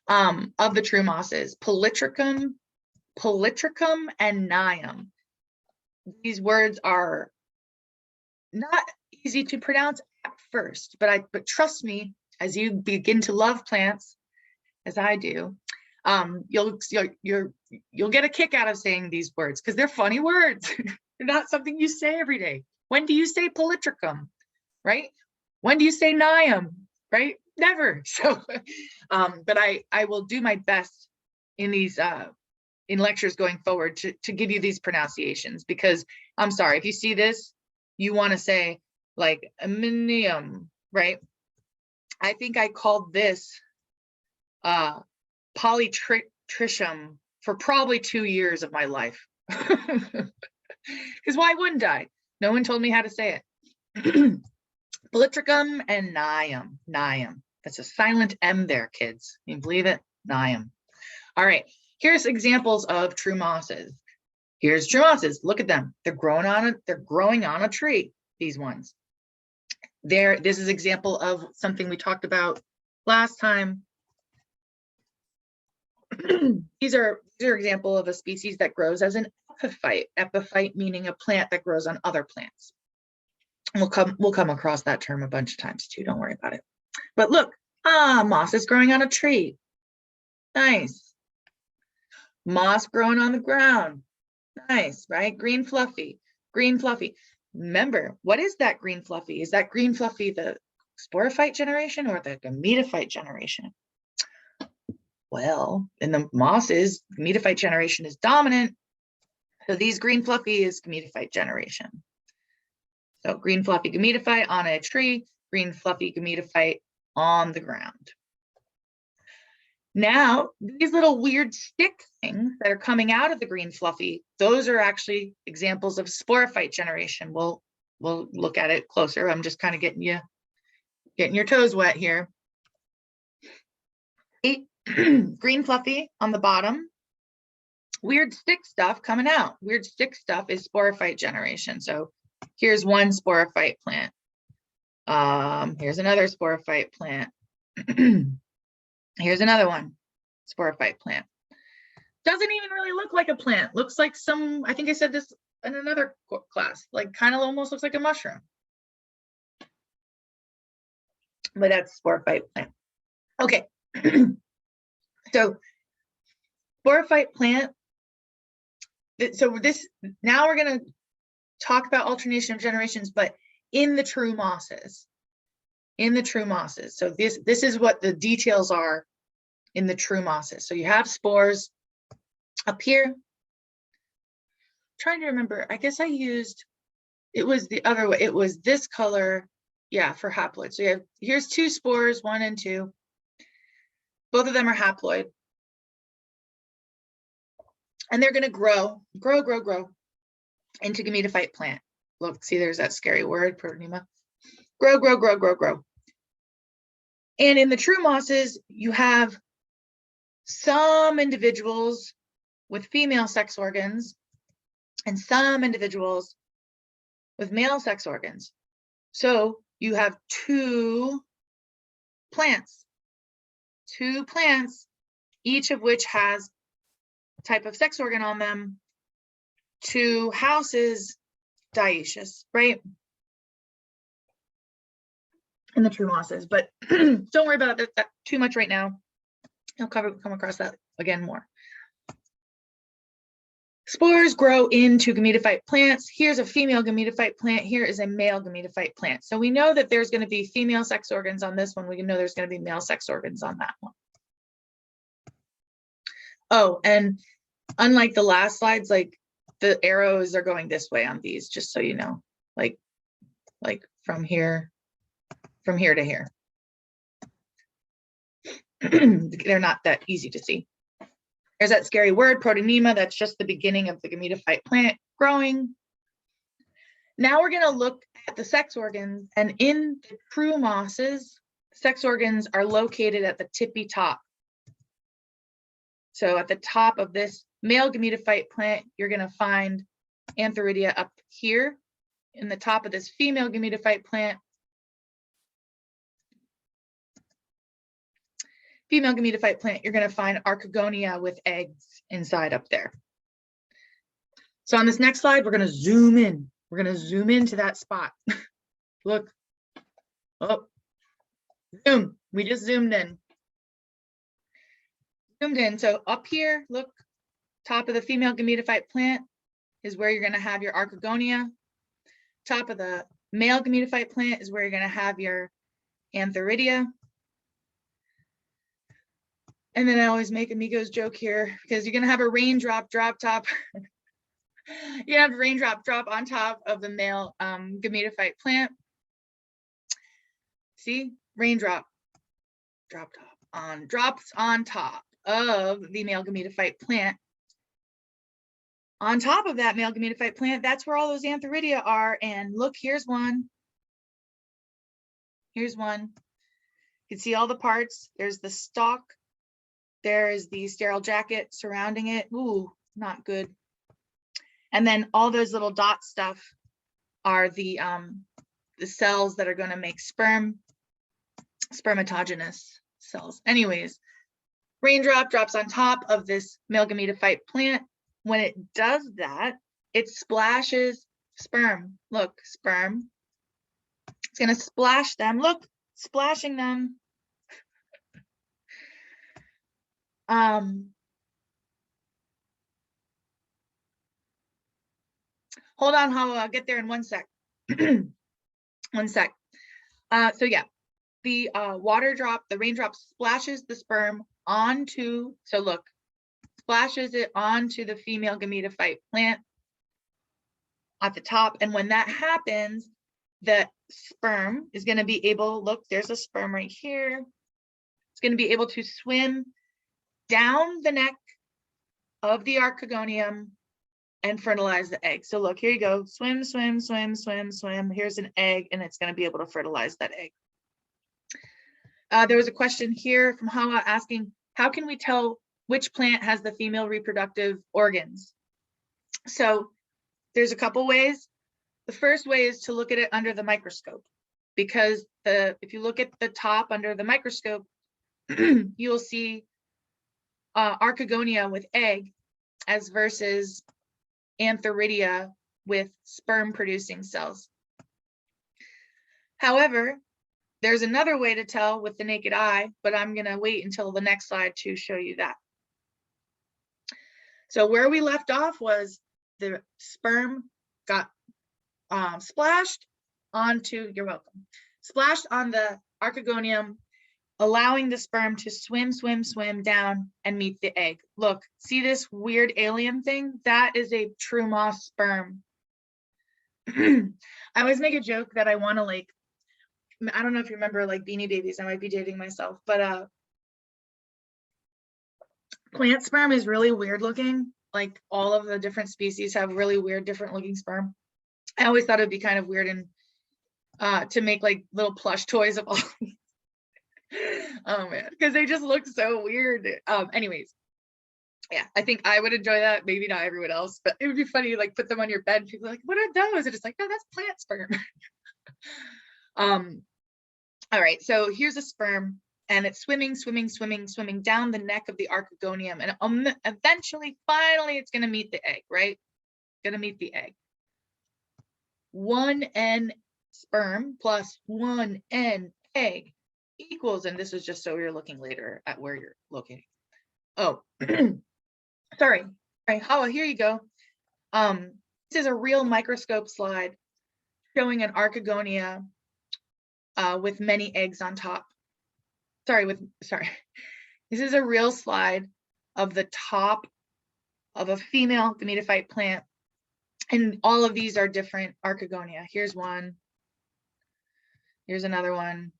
of the true mosses: Polytrichum, and Nium. These words are not easy to pronounce at first, but trust me, as you begin to love plants, as I do, you'll get a kick out of saying these words because they're funny words. They're not something you say every day. When do you say Polytrichum, right? When do you say Nium, right? Never. So, but I will do my best in these in lectures going forward to give you these pronunciations, because I'm sorry, if you see this, you want to say like Aminium, right? I think I called this Polytrichum for probably 2 years of my life. Because why wouldn't I? No one told me how to say it. Polytrichum and Nium. Nium. That's a silent M there, kids. Can you believe it? Nium. All right. Here's examples of true mosses. Here's true mosses. Look at them. They're growing on a tree, these ones. This is an example of something we talked about last time. These are example of a species that grows as an epiphyte. Epiphyte meaning a plant that grows on other plants. We'll come across that term a bunch of times too. Don't worry about it. But look, moss is growing on a tree. Nice. Moss growing on the ground. Nice, right? Green fluffy, green fluffy. Remember, what is that green fluffy? Is that green fluffy the sporophyte generation or the gametophyte generation? Well, in the mosses, gametophyte generation is dominant. So these green fluffy is gametophyte generation. So green fluffy gametophyte on a tree, green fluffy gametophyte on the ground. Now, these little weird stick things that are coming out of the green fluffy, those are actually examples of sporophyte generation. We'll look at it closer. I'm just kind of getting your toes wet here. Green fluffy on the bottom. Weird stick stuff coming out. Weird stick stuff is sporophyte generation. So here's one sporophyte plant. Here's another sporophyte plant. Here's another one, sporophyte plant. Doesn't even really look like a plant. Looks like some, I think I said this in another class, like kind of almost looks like a mushroom. But that's sporophyte plant. Okay. So sporophyte plant. So now we're going to talk about alternation of generations, but in the true mosses. In the true mosses. So this is what the details are in the true mosses. So you have spores up here. I'm trying to remember, I guess I used, it was the other way. It was this color, yeah, for haploid. So here's two spores, 1 and 2. Both of them are haploid. And they're going to grow into gametophyte plant. Look, see, there's that scary word, Protonema. Grow. And in the true mosses, you have some individuals with female sex organs and some individuals with male sex organs. So you have two plants, each of which has a type of sex organ on them. 2 houses, dioecious, right? In the true mosses, but don't worry about that too much right now. I'll come across that again more. Spores grow into gametophyte plants. Here's a female gametophyte plant. Here is a male gametophyte plant. So we know that there's going to be female sex organs on this one. We know there's going to be male sex organs on that one. Oh, and unlike the last slides, like the arrows are going this way on these, just so you know, like from here to here. They're not that easy to see. There's that scary word, Protonema. That's just the beginning of the gametophyte plant growing. Now we're going to look at the sex organs, and in the true mosses, sex organs are located at the tippy top. So at the top of this male gametophyte plant, you're going to find antheridia up here. In the top of this female gametophyte plant, you're going to find Archegonia with eggs inside up there. So on this next slide, we're going to zoom in. We're going to zoom into that spot. Look. Oh, zoom. We just zoomed in. So up here, look, top of the female gametophyte plant is where you're going to have your Archegonia. Top of the male gametophyte plant is where you're going to have your antheridia. And then I always make Amigos joke here because you're going to have a raindrop drop top. You have a raindrop drop on top of the male gametophyte plant. See, raindrop, drop top on, drops on top of the male gametophyte plant. On top of that male gametophyte plant, that's where all those antheridia are. And look, here's one. Here's one. You can see all the parts. There's the stalk. There's the sterile jacket surrounding it. Ooh, not good. And then all those little dot stuff are the cells that are going to make spermatogenous cells. Anyways, raindrop drops on top of this male gametophyte plant. When it does that, it splashes sperm. Look, sperm. It's going to splash them. Look, splashing them. Hold on, I'll get there in 1 sec. 1 sec. So yeah, the the raindrop splashes the sperm onto, so look, splashes it onto the female gametophyte plant at the top. And when that happens, the sperm is going to be able, look, there's a sperm right here. It's going to be able to swim down the neck of the archegonium and fertilize the egg. So look, here you go. Swim, swim, swim, swim, swim. Here's an egg, and it's going to be able to fertilize that egg. There was a question here from Hawa asking, how can we tell which plant has the female reproductive organs? So there's a couple ways. The first way is to look at it under the microscope, because if you look at the top under the microscope, you'll see Archegonia with egg as versus Antheridia with sperm producing cells. However, there's another way to tell with the naked eye, but I'm going to wait until the next slide to show you that. So where we left off was the sperm got splashed onto, you're welcome, splashed on the archegonium, allowing the sperm to swim, swim, swim down and meet the egg. Look, see this weird alien thing? That is a true moss sperm. I always make a joke that I want to, like, I don't know if you remember like Beanie Babies, I might be dating myself, but plant sperm is really weird looking. Like all of the different species have really weird, different looking sperm. I always thought it'd be kind of weird and to make like little plush toys of all. Oh man, because they just look so weird. Anyways, yeah, I think I would enjoy that. Maybe not everyone else, but it would be funny to like put them on your bed. People are like, what are those? And it's like, no, that's plant sperm. All right, so here's a sperm, and it's swimming, swimming, swimming, swimming down the neck of the archegonium, and eventually, finally, it's going to meet the egg, right? Going to meet the egg. 1N sperm plus 1N egg equals, and this is just so you're looking later at where you're locating. Oh, sorry. All right, Hawa, here you go. This is a real microscope slide showing an archegonia with many eggs on top. This is a real slide of the top of a female gametophyte plant. And all of these are different archegonia. Here's one. Here's another one.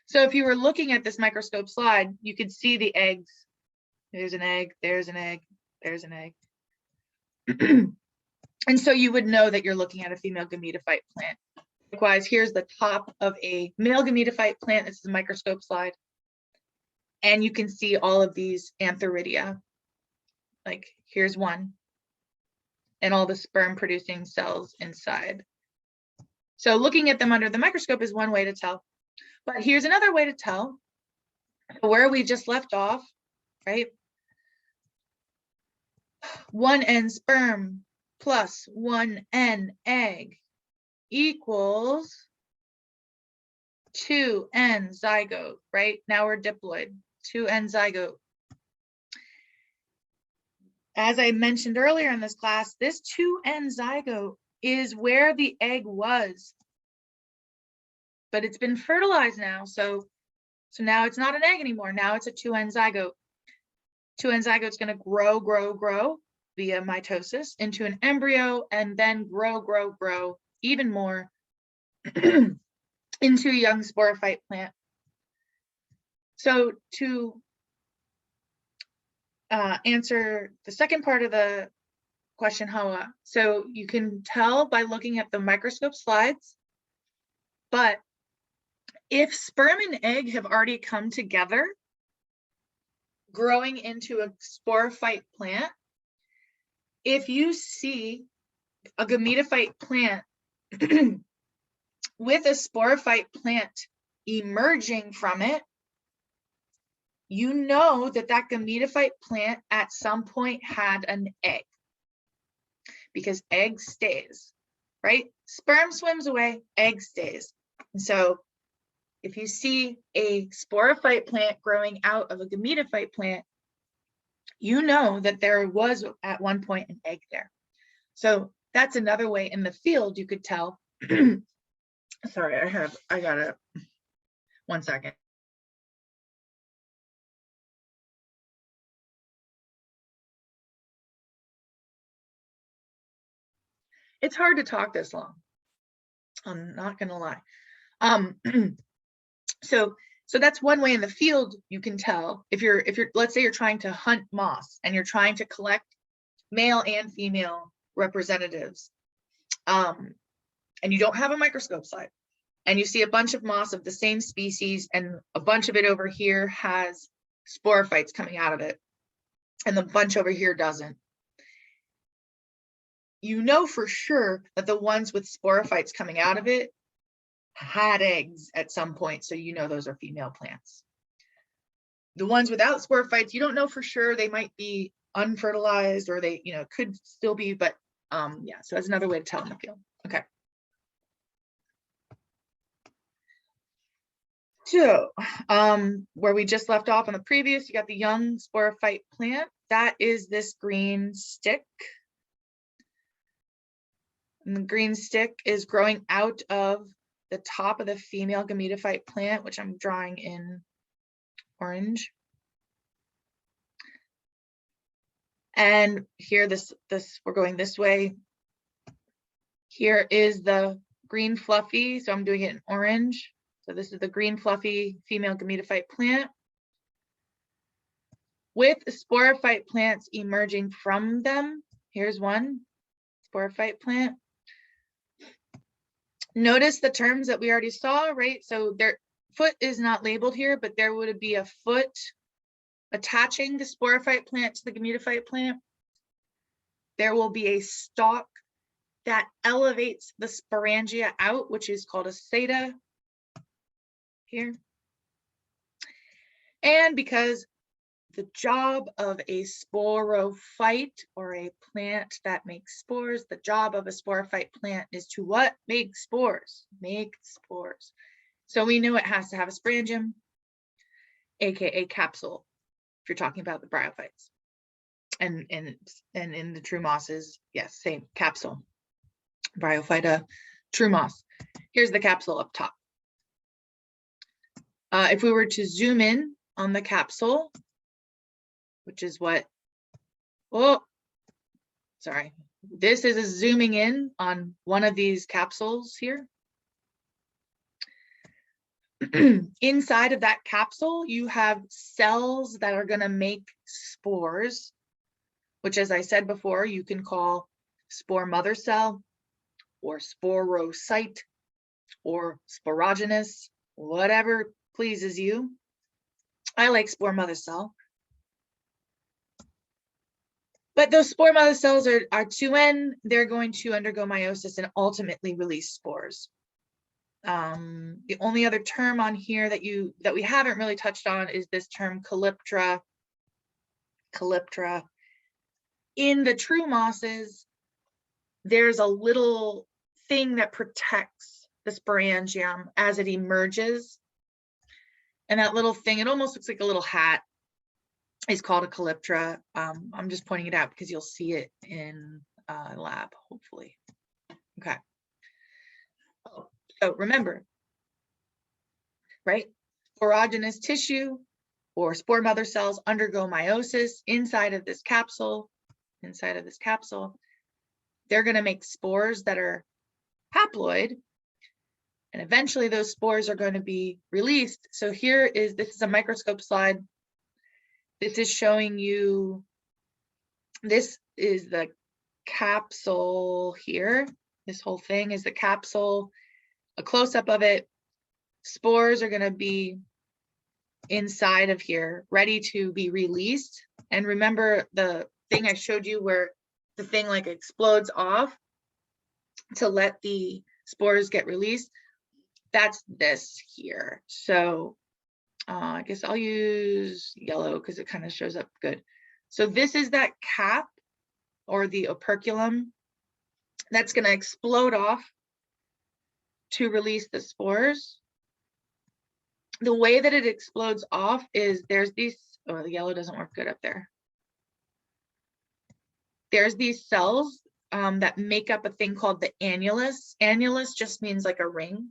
So if you were looking at this microscope slide, you could see the eggs. There's an egg, there's an egg, there's an egg. And so you would know that you're looking at a female gametophyte plant. Likewise, here's the top of a male gametophyte plant. This is a microscope slide. And you can see all of these antheridia. Like here's one. And all the sperm producing cells inside. So looking at them under the microscope is one way to tell. But here's another way to tell. Where we just left off, right? 1N sperm plus 1N egg equals 2N zygote, right? Now we're diploid, 2N zygote. As I mentioned earlier in this class, this 2N zygote is where the egg was, but it's been fertilized now. So now it's not an egg anymore. Now it's a 2N zygote. 2N zygote is going to grow, grow, grow via mitosis into an embryo, and then grow, grow, grow even more into a young sporophyte plant. So to answer the second part of the question, Hawa, so you can tell by looking at the microscope slides, but if sperm and egg have already come together, growing into a sporophyte plant, if you see a gametophyte plant with a sporophyte plant emerging from it, you know that that gametophyte plant at some point had an egg, because egg stays, right? Sperm swims away, egg stays. And so if you see a sporophyte plant growing out of a gametophyte plant, you know that there was at one point an egg there. So that's another way in the field you could tell. Sorry, I gotta, 1 second. It's hard to talk this long. I'm not gonna lie. So that's one way in the field you can tell if you're let's say you're trying to hunt moss and you're trying to collect male and female representatives, and you don't have a microscope slide, and you see a bunch of moss of the same species and a bunch of it over here has sporophytes coming out of it and the bunch over here doesn't. You know for sure that the ones with sporophytes coming out of it had eggs at some point, so you know those are female plants. The ones without sporophytes, you don't know for sure. They might be unfertilized, or they, could still be, but yeah, so that's another way to tell in the field. Okay. So where we just left off on the previous, you got the young sporophyte plant. That is this green stick. And the green stick is growing out of the top of the female gametophyte plant, which I'm drawing in orange. And here, we're going this way. Here is the green fluffy, so I'm doing it in orange. So this is the green fluffy female gametophyte plant with sporophyte plants emerging from them. Here's one sporophyte plant. Notice the terms that we already saw, right? So their foot is not labeled here, but there would be a foot attaching the sporophyte plant to the gametophyte plant. There will be a stalk that elevates the sporangia out, which is called a seta here. And because the job of a sporophyte, or a plant that makes spores, the job of a sporophyte plant is to what? Make spores. Make spores. So we know it has to have a sporangium, aka capsule, if you're talking about the bryophytes. And in the true mosses, yes, same capsule. Bryophyta, true moss. Here's the capsule up top. If we were to zoom in on the capsule, which is what, sorry. This is a zooming in on one of these capsules here. Inside of that capsule, you have cells that are going to make spores, which, as I said before, you can call spore mother cell, or sporocyte, or sporogenous, whatever pleases you. I like spore mother cell. But those spore mother cells are 2N. They're going to undergo meiosis and ultimately release spores. The only other term on here that we haven't really touched on is this term Calyptra. Calyptra. In the true mosses, there's a little thing that protects the sporangium as it emerges. And that little thing, it almost looks like a little hat, is called a Calyptra. I'm just pointing it out because you'll see it in lab, hopefully. Okay. Oh, so remember, right? Sporogenous tissue or spore mother cells undergo meiosis inside of this capsule. Inside of this capsule, they're going to make spores that are haploid, and eventually those spores are going to be released. So this is a microscope slide. This is showing you, this is the capsule here. This whole thing is the capsule, a close-up of it. Spores are going to be inside of here, ready to be released. And remember the thing I showed you where the thing like explodes off to let the spores get released, that's this here. So I guess I'll use yellow because it kind of shows up good. So this is that cap or the operculum that's going to explode off to release the spores. The way that it explodes off is there's these, oh, the yellow doesn't work good up there. There's these cells that make up a thing called the annulus. Annulus just means like a ring.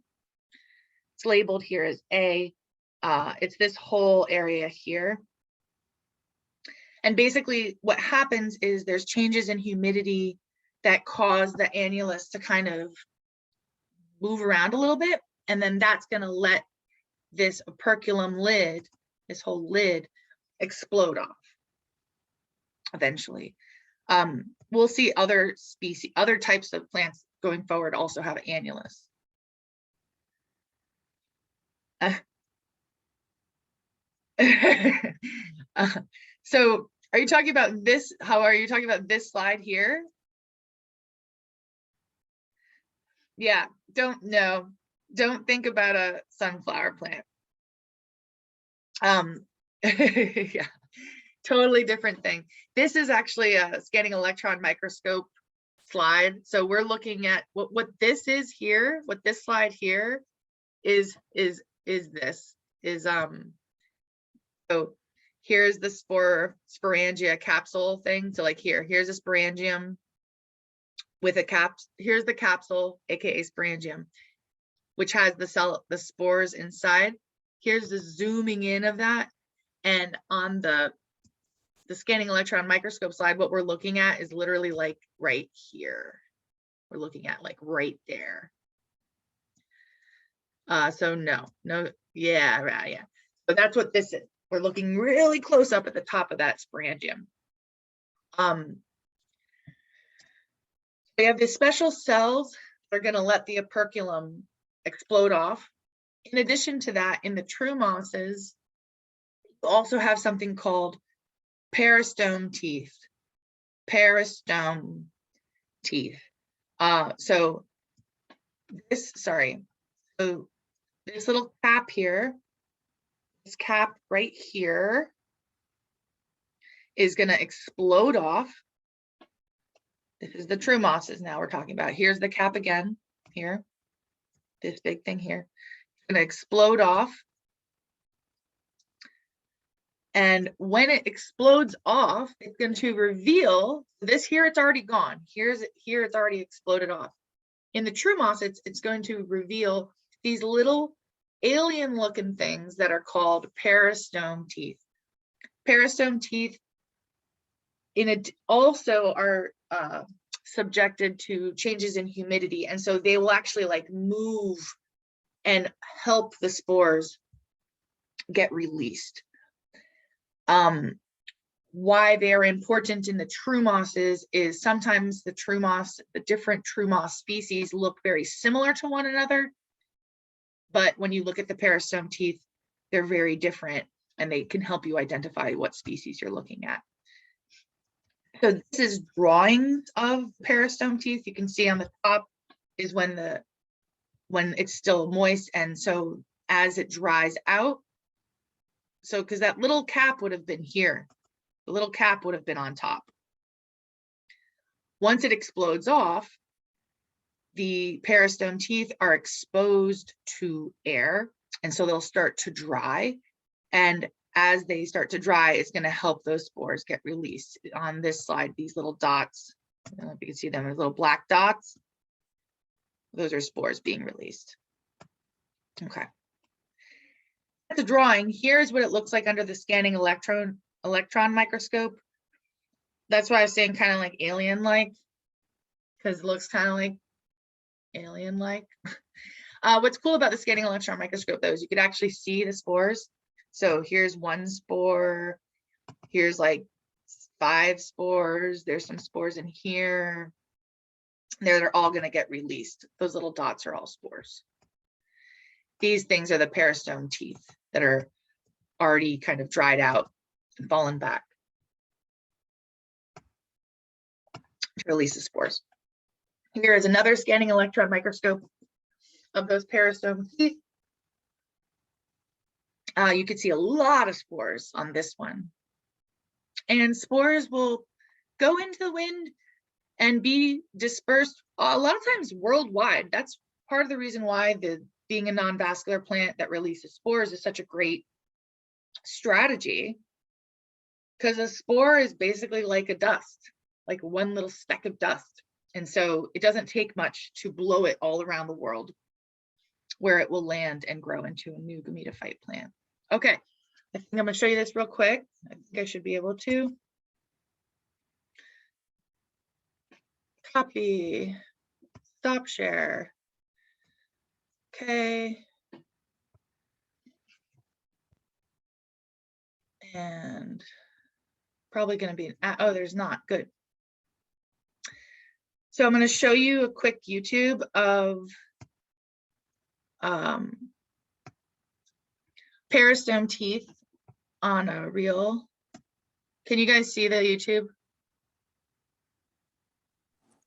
It's labeled here as A. It's this whole area here. And basically what happens is there's changes in humidity that cause the annulus to kind of move around a little bit. And then that's going to let this operculum lid, this whole lid, explode off eventually. We'll see other species, other types of plants going forward also have annulus. So are you talking about this? How are you talking about this slide here? Yeah, don't think about a sunflower plant. Yeah, totally different thing. This is actually a scanning electron microscope slide. So we're looking at what this is here, what this slide here is so here's the sporangia capsule thing. So like here's a sporangium with a here's the capsule, aka sporangium, which has the spores inside. Here's the zooming in of that. And on the scanning electron microscope slide, what we're looking at is literally like right here. We're looking at like right there. So no, yeah. So that's what this is. We're looking really close up at the top of that sporangium. We have these special cells that are going to let the operculum explode off. In addition to that, in the true mosses, you also have something called peristome teeth. Peristome teeth. So this little cap here, this cap right here is going to explode off. This is the true mosses now we're talking about. Here's the cap again, here, this big thing here. It's going to explode off. And when it explodes off, it's going to reveal this here, it's already gone. Here it's already exploded off. In the true moss, it's going to reveal these little alien looking things that are called peristome teeth. Peristome teeth also are subjected to changes in humidity, and so they will actually like move and help the spores get released. Why they're important in the true mosses is sometimes the different true moss species look very similar to one another, but when you look at the peristome teeth, they're very different, and they can help you identify what species you're looking at. So this is drawings of peristome teeth. You can see on the top is when it's still moist, and so as it dries out, so because that little cap would have been here, the little cap would have been on top. Once it explodes off, the peristome teeth are exposed to air, and so they'll start to dry. And as they start to dry, it's going to help those spores get released. On this slide, these little dots, I don't know if you can see them, those little black dots, those are spores being released. Okay. That's a drawing. Here's what it looks like under the scanning electron microscope. That's why I was saying kind of like alien-like, because it looks kind of like alien-like. What's cool about the scanning electron microscope, though, is you could actually see the spores. So here's one spore, here's like 5 spores, there's some spores in here. They're all going to get released. Those little dots are all spores. These things are the peristome teeth that are already kind of dried out and fallen back. to release the spores. Here is another scanning electron microscope of those peristome teeth. You can see a lot of spores on this one. And spores will go into the wind and be dispersed a lot of times worldwide. That's part of the reason why being a non-vascular plant that releases spores is such a great strategy, because a spore is basically like a dust, like one little speck of dust. And so it doesn't take much to blow it all around the world, where it will land and grow into a new gametophyte plant. Okay, I think I'm going to show you this real quick. I think I should be able to. Copy, stop share. Okay. And probably going to be an, oh, there's not, good. So I'm going to show you a quick YouTube of peristome teeth on a reel. Can you guys see the YouTube?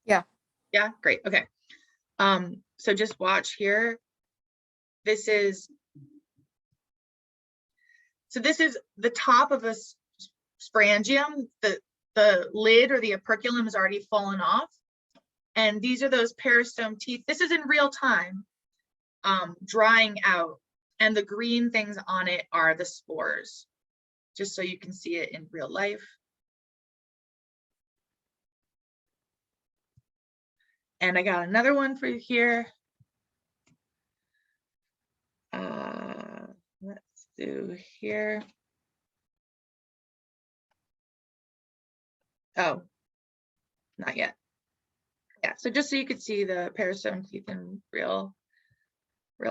Yeah. Yeah, great. Okay. So just watch here. This is the top of a sporangium. The lid or the operculum has already fallen off. And these are those peristome teeth. This is in real time, drying out. And the green things on it are the spores, just so you can see it in real life. And I got another one for you here. Let's do here. Oh, not yet. Yeah, so just so you could see the peristome teeth in real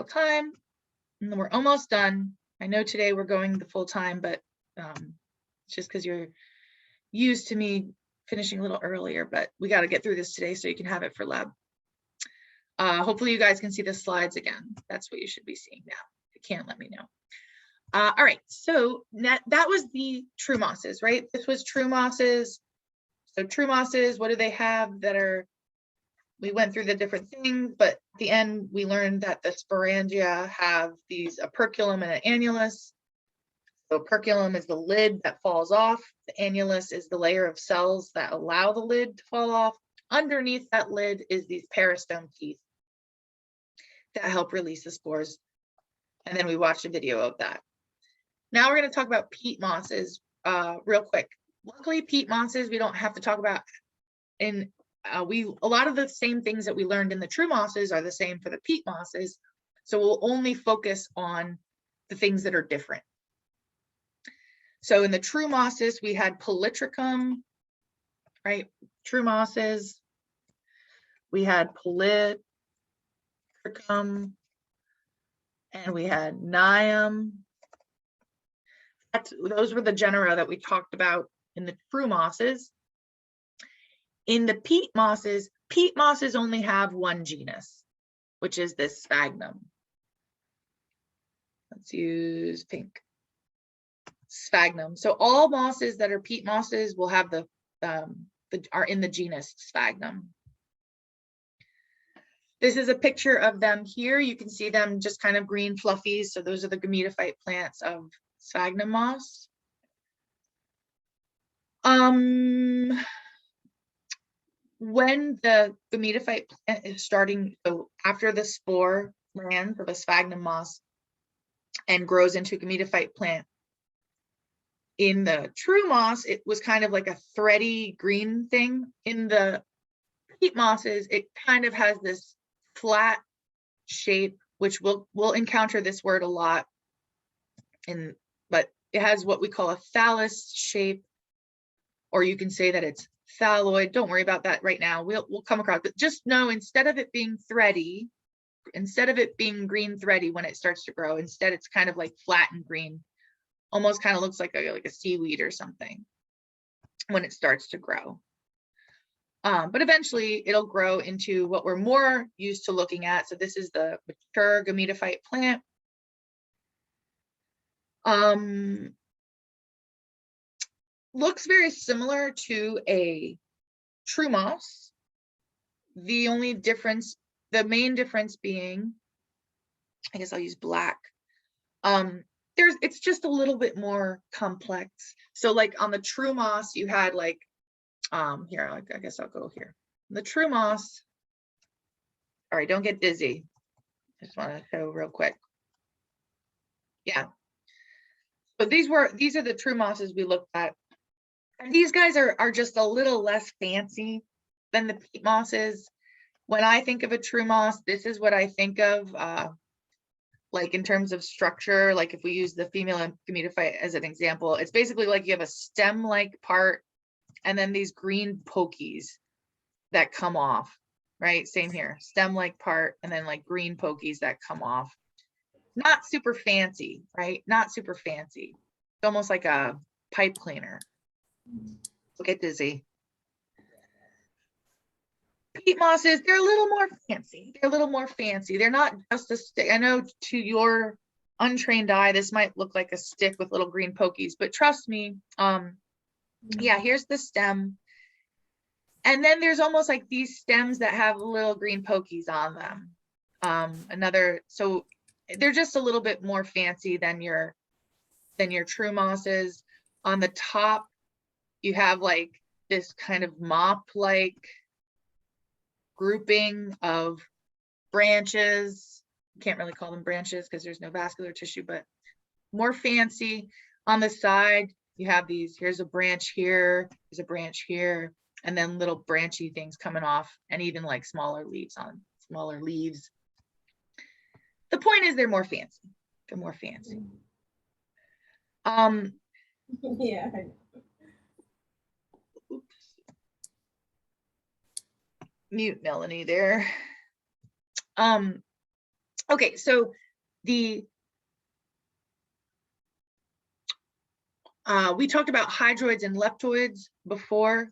time. And we're almost done. I know today we're going the full time, but it's just because you're used to me finishing a little earlier, but we got to get through this today so you can have it for lab. Hopefully you guys can see the slides again. That's what you should be seeing now. If you can't, let me know. All right, so that was the true mosses, right? This was true mosses. So true mosses, what do they have that are, we went through the different things, but at the end we learned that the sporangia have these operculum and an annulus. So operculum is the lid that falls off. The annulus is the layer of cells that allow the lid to fall off. Underneath that lid is these peristome teeth that help release the spores. And then we watched a video of that. Now we're going to talk about peat mosses real quick. Luckily, peat mosses we don't have to talk about. In a lot of the same things that we learned in the true mosses are the same for the peat mosses. So we'll only focus on the things that are different. So in the true mosses, we had polytrichum, right? True mosses. We had polytrichum, and we had nium. Those were the genera that we talked about in the true mosses. In the peat mosses only have one genus, which is this sphagnum. Let's use pink. Sphagnum. So all mosses that are peat mosses will have are in the genus sphagnum. This is a picture of them here. You can see them just kind of green fluffies. So those are the gametophyte plants of sphagnum moss. When the gametophyte plant is starting, so after the spore lands of a sphagnum moss and grows into a gametophyte plant, in the true moss, it was kind of like a thready green thing. In the peat mosses, it kind of has this flat shape, which we'll encounter this word a lot but it has what we call a thallus shape, or you can say that it's thalloid. Don't worry about that right now. We'll come across, but just know instead of it being thready, instead of it being green thready when it starts to grow, instead it's kind of like flat and green, almost kind of looks like a seaweed or something when it starts to grow. But eventually it'll grow into what we're more used to looking at. So this is the mature gametophyte plant. Looks very similar to a true moss. The only difference, the main difference being, I guess I'll use black. It's just a little bit more complex. So like on the true moss, you had like, here, I guess I'll go here. The true moss, all right, don't get dizzy. I just want to show real quick. Yeah. So these are the true mosses we looked at. And these guys are just a little less fancy than the peat mosses. When I think of a true moss, this is what I think of, like in terms of structure. Like if we use the female gametophyte as an example, it's basically like you have a stem-like part and then these green pokies that come off, right? Same here, stem-like part and then like green pokies that come off. Not super fancy, right? Not super fancy. It's almost like a pipe cleaner. Don't get dizzy. Peat mosses, they're a little more fancy. They're a little more fancy. They're not just a stick. I know to your untrained eye, this might look like a stick with little green pokies, but trust me, yeah, here's the stem. And then there's almost like these stems that have little green pokies on them. So they're just a little bit more fancy than your true mosses. On the top, you have like this kind of mop-like grouping of branches. Can't really call them branches because there's no vascular tissue, but more fancy. On the side, you have these, here's a branch here, there's a branch here, and then little branchy things coming off, and even like smaller leaves on smaller leaves. The point is they're more fancy. They're more fancy. Yeah. Oops. Mute Melanie there. Okay, so we talked about hydroids and leptoids before.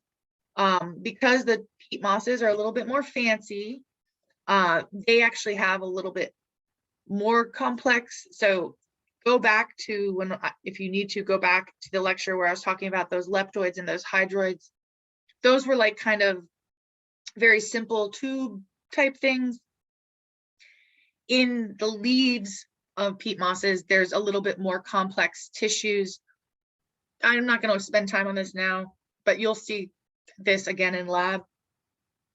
Because the peat mosses are a little bit more fancy, they actually have a little bit more complex. So go back to if you need to go back to the lecture where I was talking about those leptoids and those hydroids. Those were like kind of very simple tube type things. In the leaves of peat mosses, there's a little bit more complex tissues. I'm not going to spend time on this now, but you'll see this again in lab.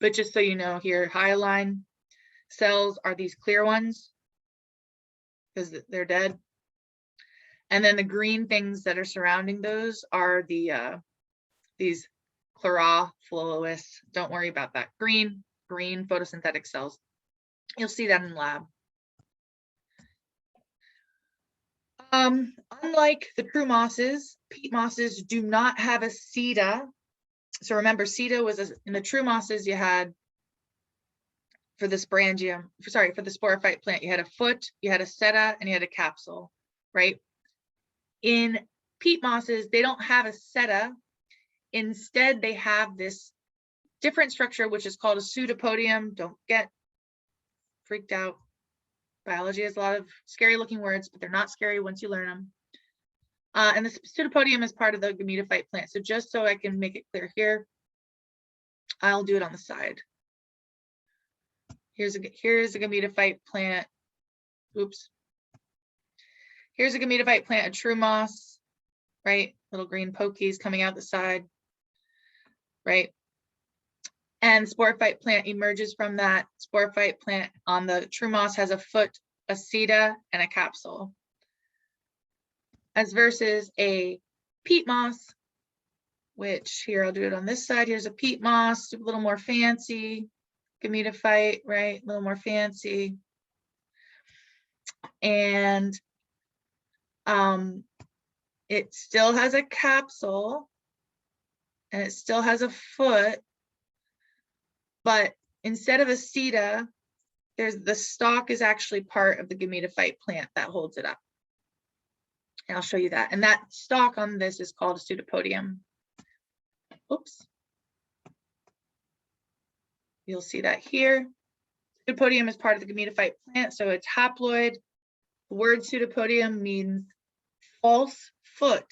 But just so you know, here, hyaline cells are these clear ones because they're dead. And then the green things that are surrounding those are these chlorophyllous. Don't worry about that. Green photosynthetic cells. You'll see that in lab. Unlike the true mosses, peat mosses do not have a seta. So remember, seta was in the true mosses, you had for the sporangium, for the sporophyte plant, you had a foot, you had a seta, and you had a capsule, right? In peat mosses, they don't have a seta. Instead, they have this different structure, which is called a pseudopodium. Don't get freaked out. Biology has a lot of scary looking words, but they're not scary once you learn them. And the pseudopodium is part of the gametophyte plant. So just so I can make it clear here, I'll do it on the side. Here's a gametophyte plant. Oops. Here's a gametophyte plant, a true moss, right? Little green pokies coming out the side, right? And sporophyte plant emerges from that. Sporophyte plant on the true moss has a foot, a seta, and a capsule. As versus a peat moss, which here I'll do it on this side. Here's a peat moss, a little more fancy. Gametophyte, right? A little more fancy. And it still has a capsule and it still has a foot, but instead of a seta, the stalk is actually part of the gametophyte plant that holds it up. And I'll show you that. And that stalk on this is called a pseudopodium. Oops. You'll see that here. Pseudopodium is part of the gametophyte plant, so it's haploid. The word pseudopodium means false foot.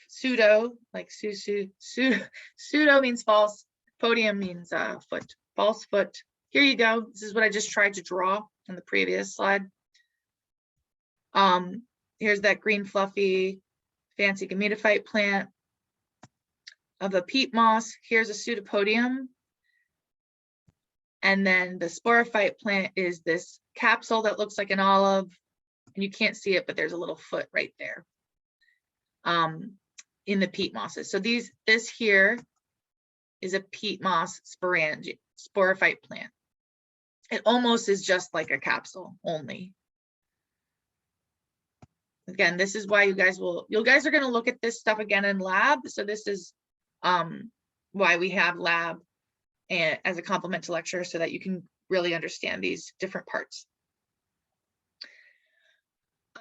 Pseudo, like pseudo means false. Podium means foot, false foot. Here you go. This is what I just tried to draw on the previous slide. Here's that green fluffy fancy Gametophyte plant of a peat moss. Here's a pseudopodium. And then the Sporophyte plant is this capsule that looks like an olive, and you can't see it, but there's a little foot right there in the peat mosses. So this here is a peat moss sporangi, Sporophyte plant. It almost is just like a capsule only. Again, this is why you guys are going to look at this stuff again in lab. So this is why we have lab and as a complement to lecture, so that you can really understand these different parts.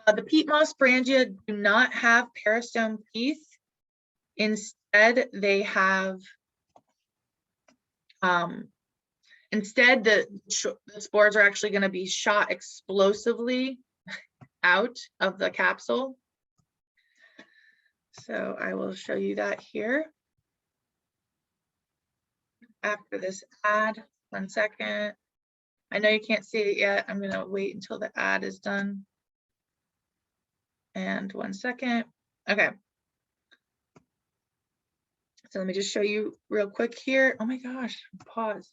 The peat moss sporangia do not have peristome teeth. Instead, they have the spores are actually going to be shot explosively out of the capsule. So I will show you that here. After this ad, 1 second. I know you can't see it yet. I'm going to wait until the ad is done. And 1 second. Okay. So let me just show you real quick here. Oh my gosh, pause.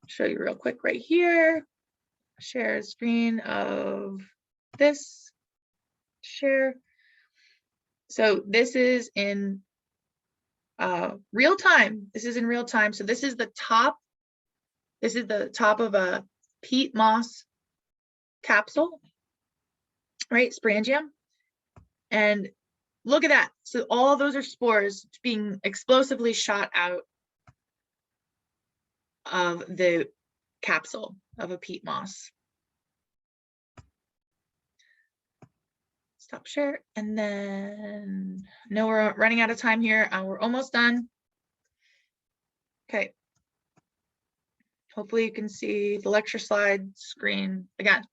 Show you real quick right here. Share a screen of this. Share. So this is in real time. This is in real time. So this is the top. This is the top of a peat moss capsule, right? Sporangium. And look at that. So all of those are spores being explosively shot out of the capsule of a peat moss. Stop share. And then, no, we're running out of time here. We're almost done. Okay. Hopefully you can see the lecture slide screen again.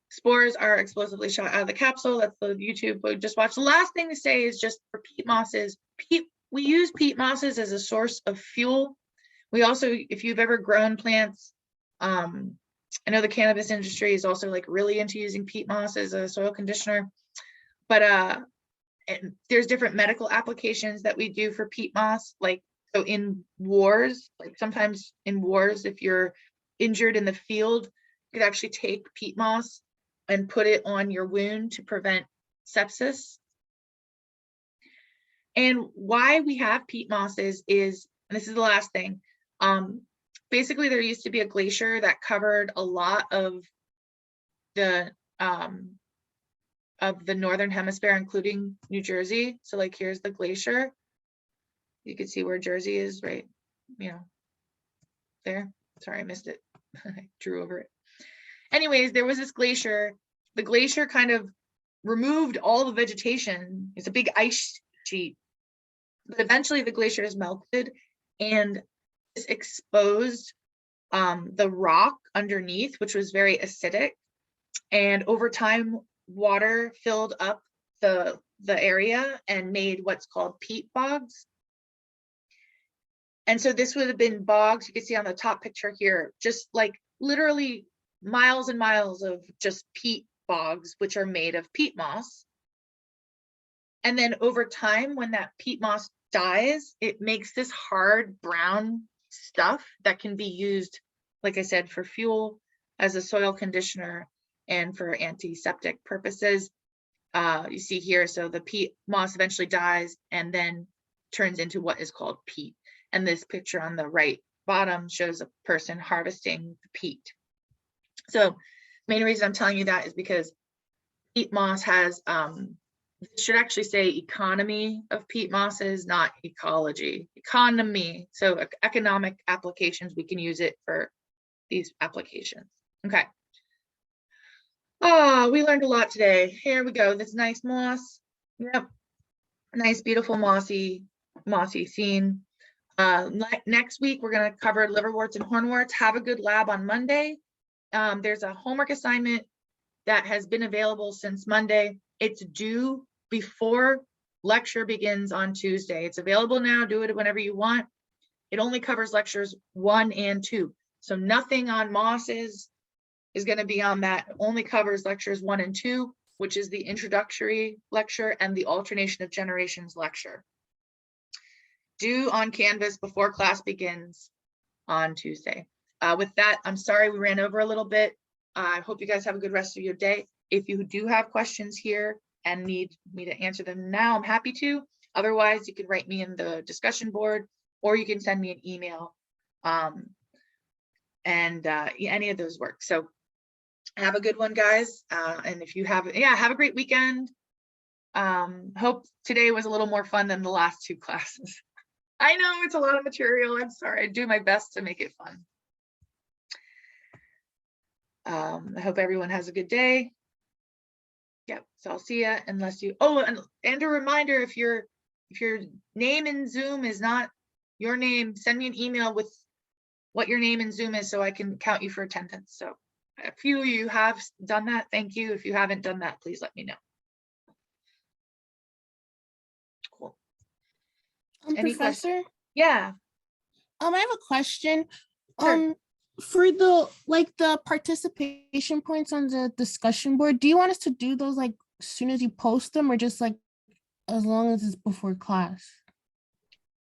Spores are explosively shot out of the capsule. That's the YouTube we just watched. The last thing to say is just for peat mosses. We use peat mosses as a source of fuel. We also, if you've ever grown plants, I know the cannabis industry is also like really into using peat moss as a soil conditioner, but there's different medical applications that we do for peat moss. Like, so in wars, like sometimes in wars, if you're injured in the field, you could actually take peat moss and put it on your wound to prevent sepsis. And why we have peat mosses is, and this is the last thing, basically there used to be a glacier that covered a lot of the northern hemisphere, including New Jersey. So like here's the glacier. You can see where Jersey is, right? You know, there. Sorry, I missed it. I drew over it. Anyways, there was this glacier. The glacier kind of removed all the vegetation. It's a big ice sheet. But eventually the glacier is melted and this exposed the rock underneath, which was very acidic. And over time, water filled up the area and made what's called peat bogs. And so this would have been bogs, you can see on the top picture here, just like literally miles and miles of just peat bogs, which are made of peat moss. And then over time, when that peat moss dies, it makes this hard brown stuff that can be used, like I said, for fuel, as a soil conditioner, and for antiseptic purposes. You see here, so the peat moss eventually dies and then turns into what is called peat. And this picture on the right bottom shows a person harvesting the peat. So main reason I'm telling you that is because peat moss has, should actually say economy of peat mosses, not ecology. Economy, so economic applications, we can use it for these applications. Okay. Oh, we learned a lot today. Here we go. This nice moss. Yep. Nice, beautiful mossy scene. Next week, we're going to cover liverworts and hornworts. Have a good lab on Monday. There's a homework assignment that has been available since Monday. It's due before lecture begins on Tuesday. It's available now. Do it whenever you want. It only covers lectures 1 and 2. So nothing on mosses is going to be on that. It only covers lectures 1 and 2, which is the introductory lecture and the alternation of generations lecture. Due on Canvas before class begins on Tuesday. With that, I'm sorry we ran over a little bit. I hope you guys have a good rest of your day. If you do have questions here and need me to answer them now, I'm happy to. Otherwise, you can write me in the discussion board, or you can send me an email. Any of those work. So have a good one, guys. And if you have, have a great weekend. Hope today was a little more fun than the last 2 classes. I know it's a lot of material. I'm sorry. I do my best to make it fun. I hope everyone has a good day. Yep. So I'll see you unless you. Oh, and a reminder: if your name in Zoom is not your name, send me an email with what your name in Zoom is so I can count you for attendance. So a few of you have done that. Thank you. If you haven't done that, please let me know. Cool. Any Professor? questions? Yeah. I have a question. Sure. For the participation points on the discussion board, do you want us to do those like as soon as you post them, or just like as long as it's before class?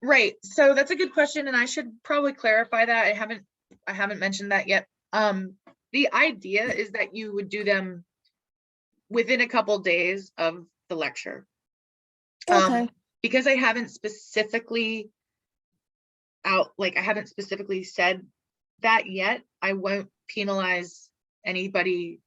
Right. So that's a good question, and I should probably clarify that. I haven't mentioned that yet. The idea is that you would do them within a couple days of the lecture. Okay. Because I haven't specifically said that yet, I won't penalize anybody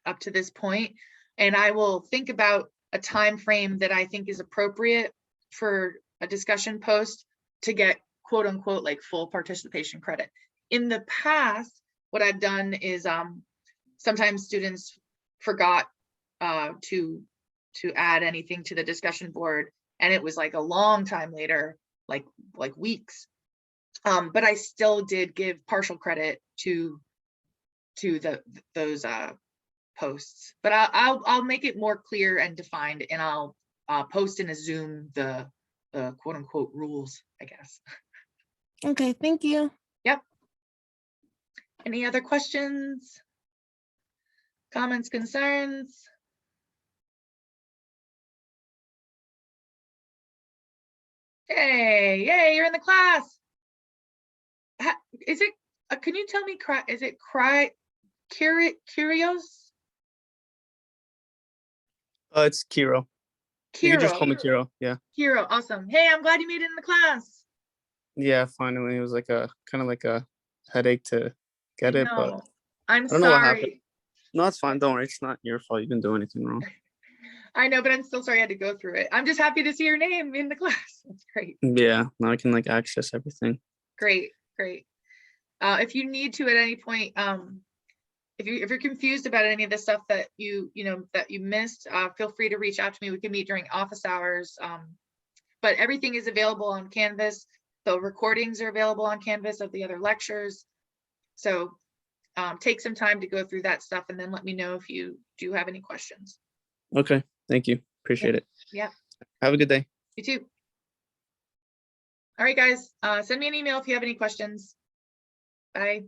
up to this point, and I will think about a time frame that I think is appropriate for a discussion post to get quote unquote like full participation credit. In the past, what I've done is sometimes students forgot to add anything to the discussion board, and it was like a long time later, like weeks. But I still did give partial credit to those posts. But I'll make it more clear and defined, and I'll post in a Zoom the quote unquote rules, I guess. Okay, thank you. Yep. Any other questions, comments, concerns? Hey, yay, you're in the class. Is it, can you tell me, is it Curios? It's Kiro. You can just call me Kiro. Kiro. Yeah. Kiro, awesome. Hey, I'm glad you made it in the class. Yeah, finally. It was like a kind of like a headache to get it, but I'm I don't know what happened. sorry. No, it's fine. Don't worry. It's not your fault. You didn't do anything wrong. I know, but I'm still sorry I had to go through it. I'm just happy to see your name in the class. That's great. Yeah, now I can like access everything. Great, great. If you need to at any point, if you're confused about any of the stuff that you missed, feel free to reach out to me. We can meet during office hours. But everything is available on Canvas. The recordings are available on Canvas of the other lectures. So take some time to go through that stuff, and then let me know if you do have any questions. Okay, thank you. Appreciate it. Yeah. Have a good day. You too. All right, guys, send me an email if you have any questions. Bye.